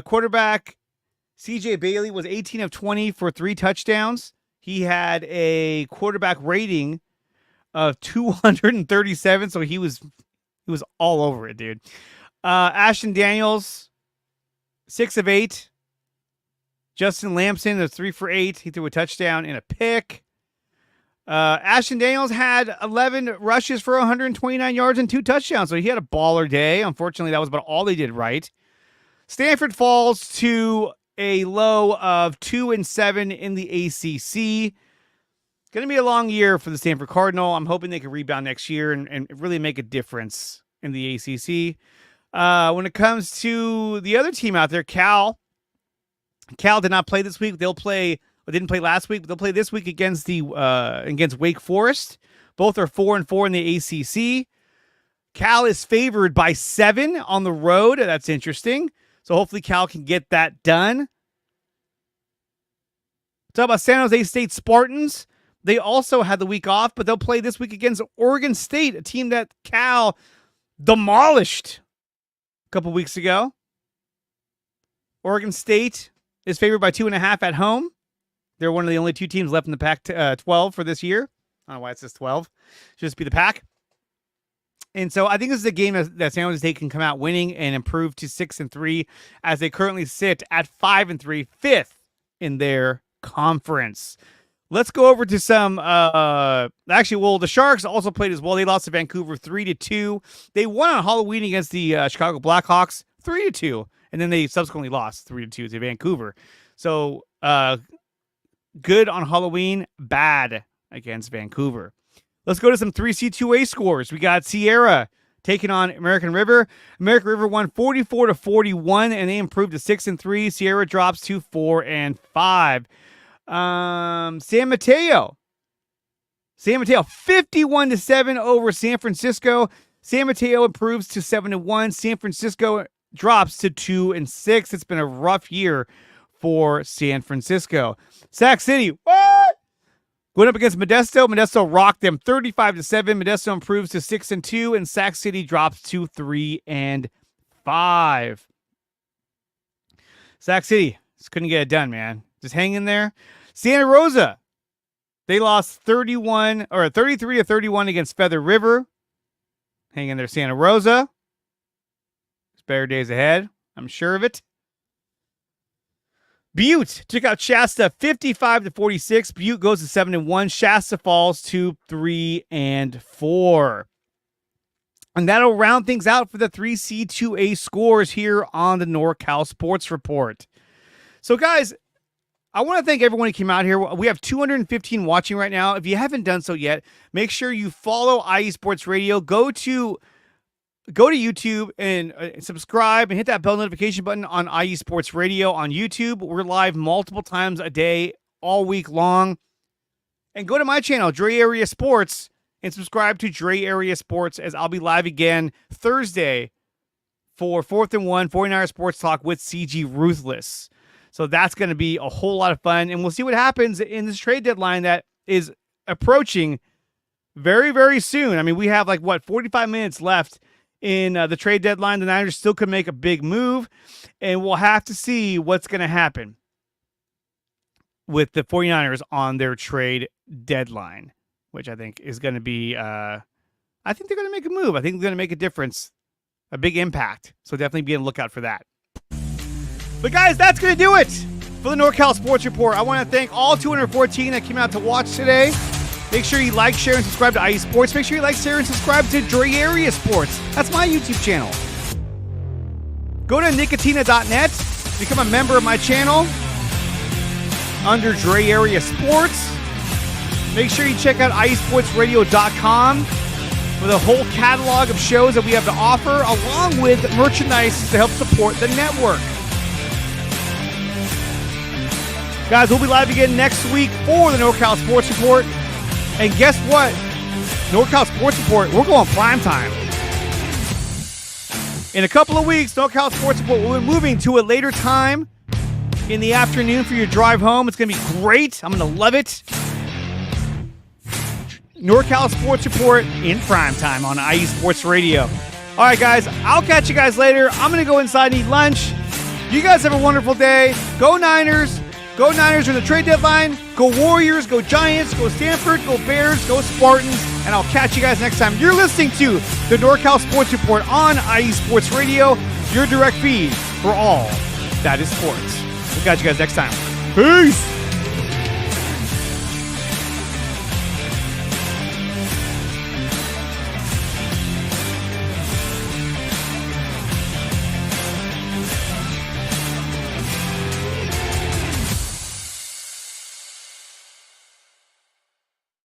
Quarterback CJ Bailey was 18 of 20 for 3 touchdowns. He had a quarterback rating of 237, so he was all over it, dude. Ashton Daniels, 6 of 8. Justin Lamson was 3 for 8. He threw a touchdown and a pick. Ashton Daniels had 11 rushes for 129 yards and 2 touchdowns, so he had a baller day. Unfortunately, that was about all they did right. Stanford falls to a low of 2-7 in the ACC. Going to be a long year for the Stanford Cardinal. I'm hoping they can rebound next year and really make a difference in the ACC. When it comes to the other team out there, Cal did not play this week. They'll play, or didn't play last week, but they'll play this week against Wake Forest. Both are 4-4 in the ACC. Cal is favored by 7 on the road. That's interesting. So hopefully Cal can get that done. Talk about San Jose State Spartans. They also had the week off, but they'll play this week against Oregon State, a team that Cal demolished a couple weeks ago. Oregon State is favored by 2.5 at home. They're one of the only 2 teams left in the Pac-12 for this year. I don't know why it says 12. Should just be the Pac. And so I think this is a game that San Jose State can come out winning and improve to 6-3 as they currently sit at 5-3, 5th in their conference. Let's go over to some, the Sharks also played as well. They lost to Vancouver 3-2. They won on Halloween against the Chicago Blackhawks 3-2. And then they subsequently lost 3-2 to Vancouver. So, good on Halloween, bad against Vancouver. Let's go to some 3C2A scores. We got Sierra taking on American River. American River won 44-41, and they improved to 6-3. Sierra drops to 4-5. San Mateo 51-7 over San Francisco. San Mateo improves to 7-1. San Francisco drops to 2-6. It's been a rough year for San Francisco. Sac City, what? Going up against Modesto. Modesto rocked them 35-7. Modesto improves to 6-2, and Sac City drops to 3-5. Sac City just couldn't get it done, man. Just hang in there. Santa Rosa, they lost 33-31 against Feather River. Hang in there, Santa Rosa. There's better days ahead. I'm sure of it. Butte took out Shasta 55-46. Butte goes to 7-1. Shasta falls to 3-4. And that'll round things out for the 3C2A scores here on the NorCal Sports Report. So, guys, I want to thank everyone who came out here. We have 215 watching right now. If you haven't done so yet, make sure you follow IE Sports Radio. Go to YouTube and subscribe and hit that bell notification button on IE Sports Radio on YouTube. We're live multiple times a day, all week long. And go to my channel, Dre Area Sports, and subscribe to Dre Area Sports, as I'll be live again Thursday for 4th and 1 49er Sports Talk with CG Ruthless. So that's going to be a whole lot of fun, and we'll see what happens in this trade deadline that is approaching very, very soon. I mean, we have 45 minutes left in the trade deadline. The Niners still could make a big move, and we'll have to see what's going to happen with the 49ers on their trade deadline, which I think is going to be, I think they're going to make a move. I think they're going to make a difference, a big impact. So definitely be on the lookout for that. But guys, that's going to do it for the NorCal Sports Report. I want to thank all 214 that came out to watch today. Make sure you like, share, and subscribe to IE Sports. Make sure you like, share, and subscribe to Dre Area Sports. That's my YouTube channel. Go to nicotina.net. Become a member of my channel under Dre Area Sports. Make sure you check out iesportsradio.com with a whole catalog of shows that we have to offer, along with merchandise to help support the network. Guys, we'll be live again next week for the NorCal Sports Report. And guess what? NorCal Sports Report, we're going prime time. In a couple of weeks, NorCal Sports Report will be moving to a later time in the afternoon for your drive home. It's going to be great. I'm going to love it. NorCal Sports Report in prime time on IE Sports Radio. All right, guys, I'll catch you guys later. I'm going to go inside and eat lunch. You guys have a wonderful day. Go Niners. Go Niners during the trade deadline. Go Warriors. Go Giants. Go Stanford. Go Bears. Go Spartans. And I'll catch you guys next time. You're listening to the NorCal Sports Report on IE Sports Radio, your direct feed for all that is sports. We'll catch you guys next time. Peace.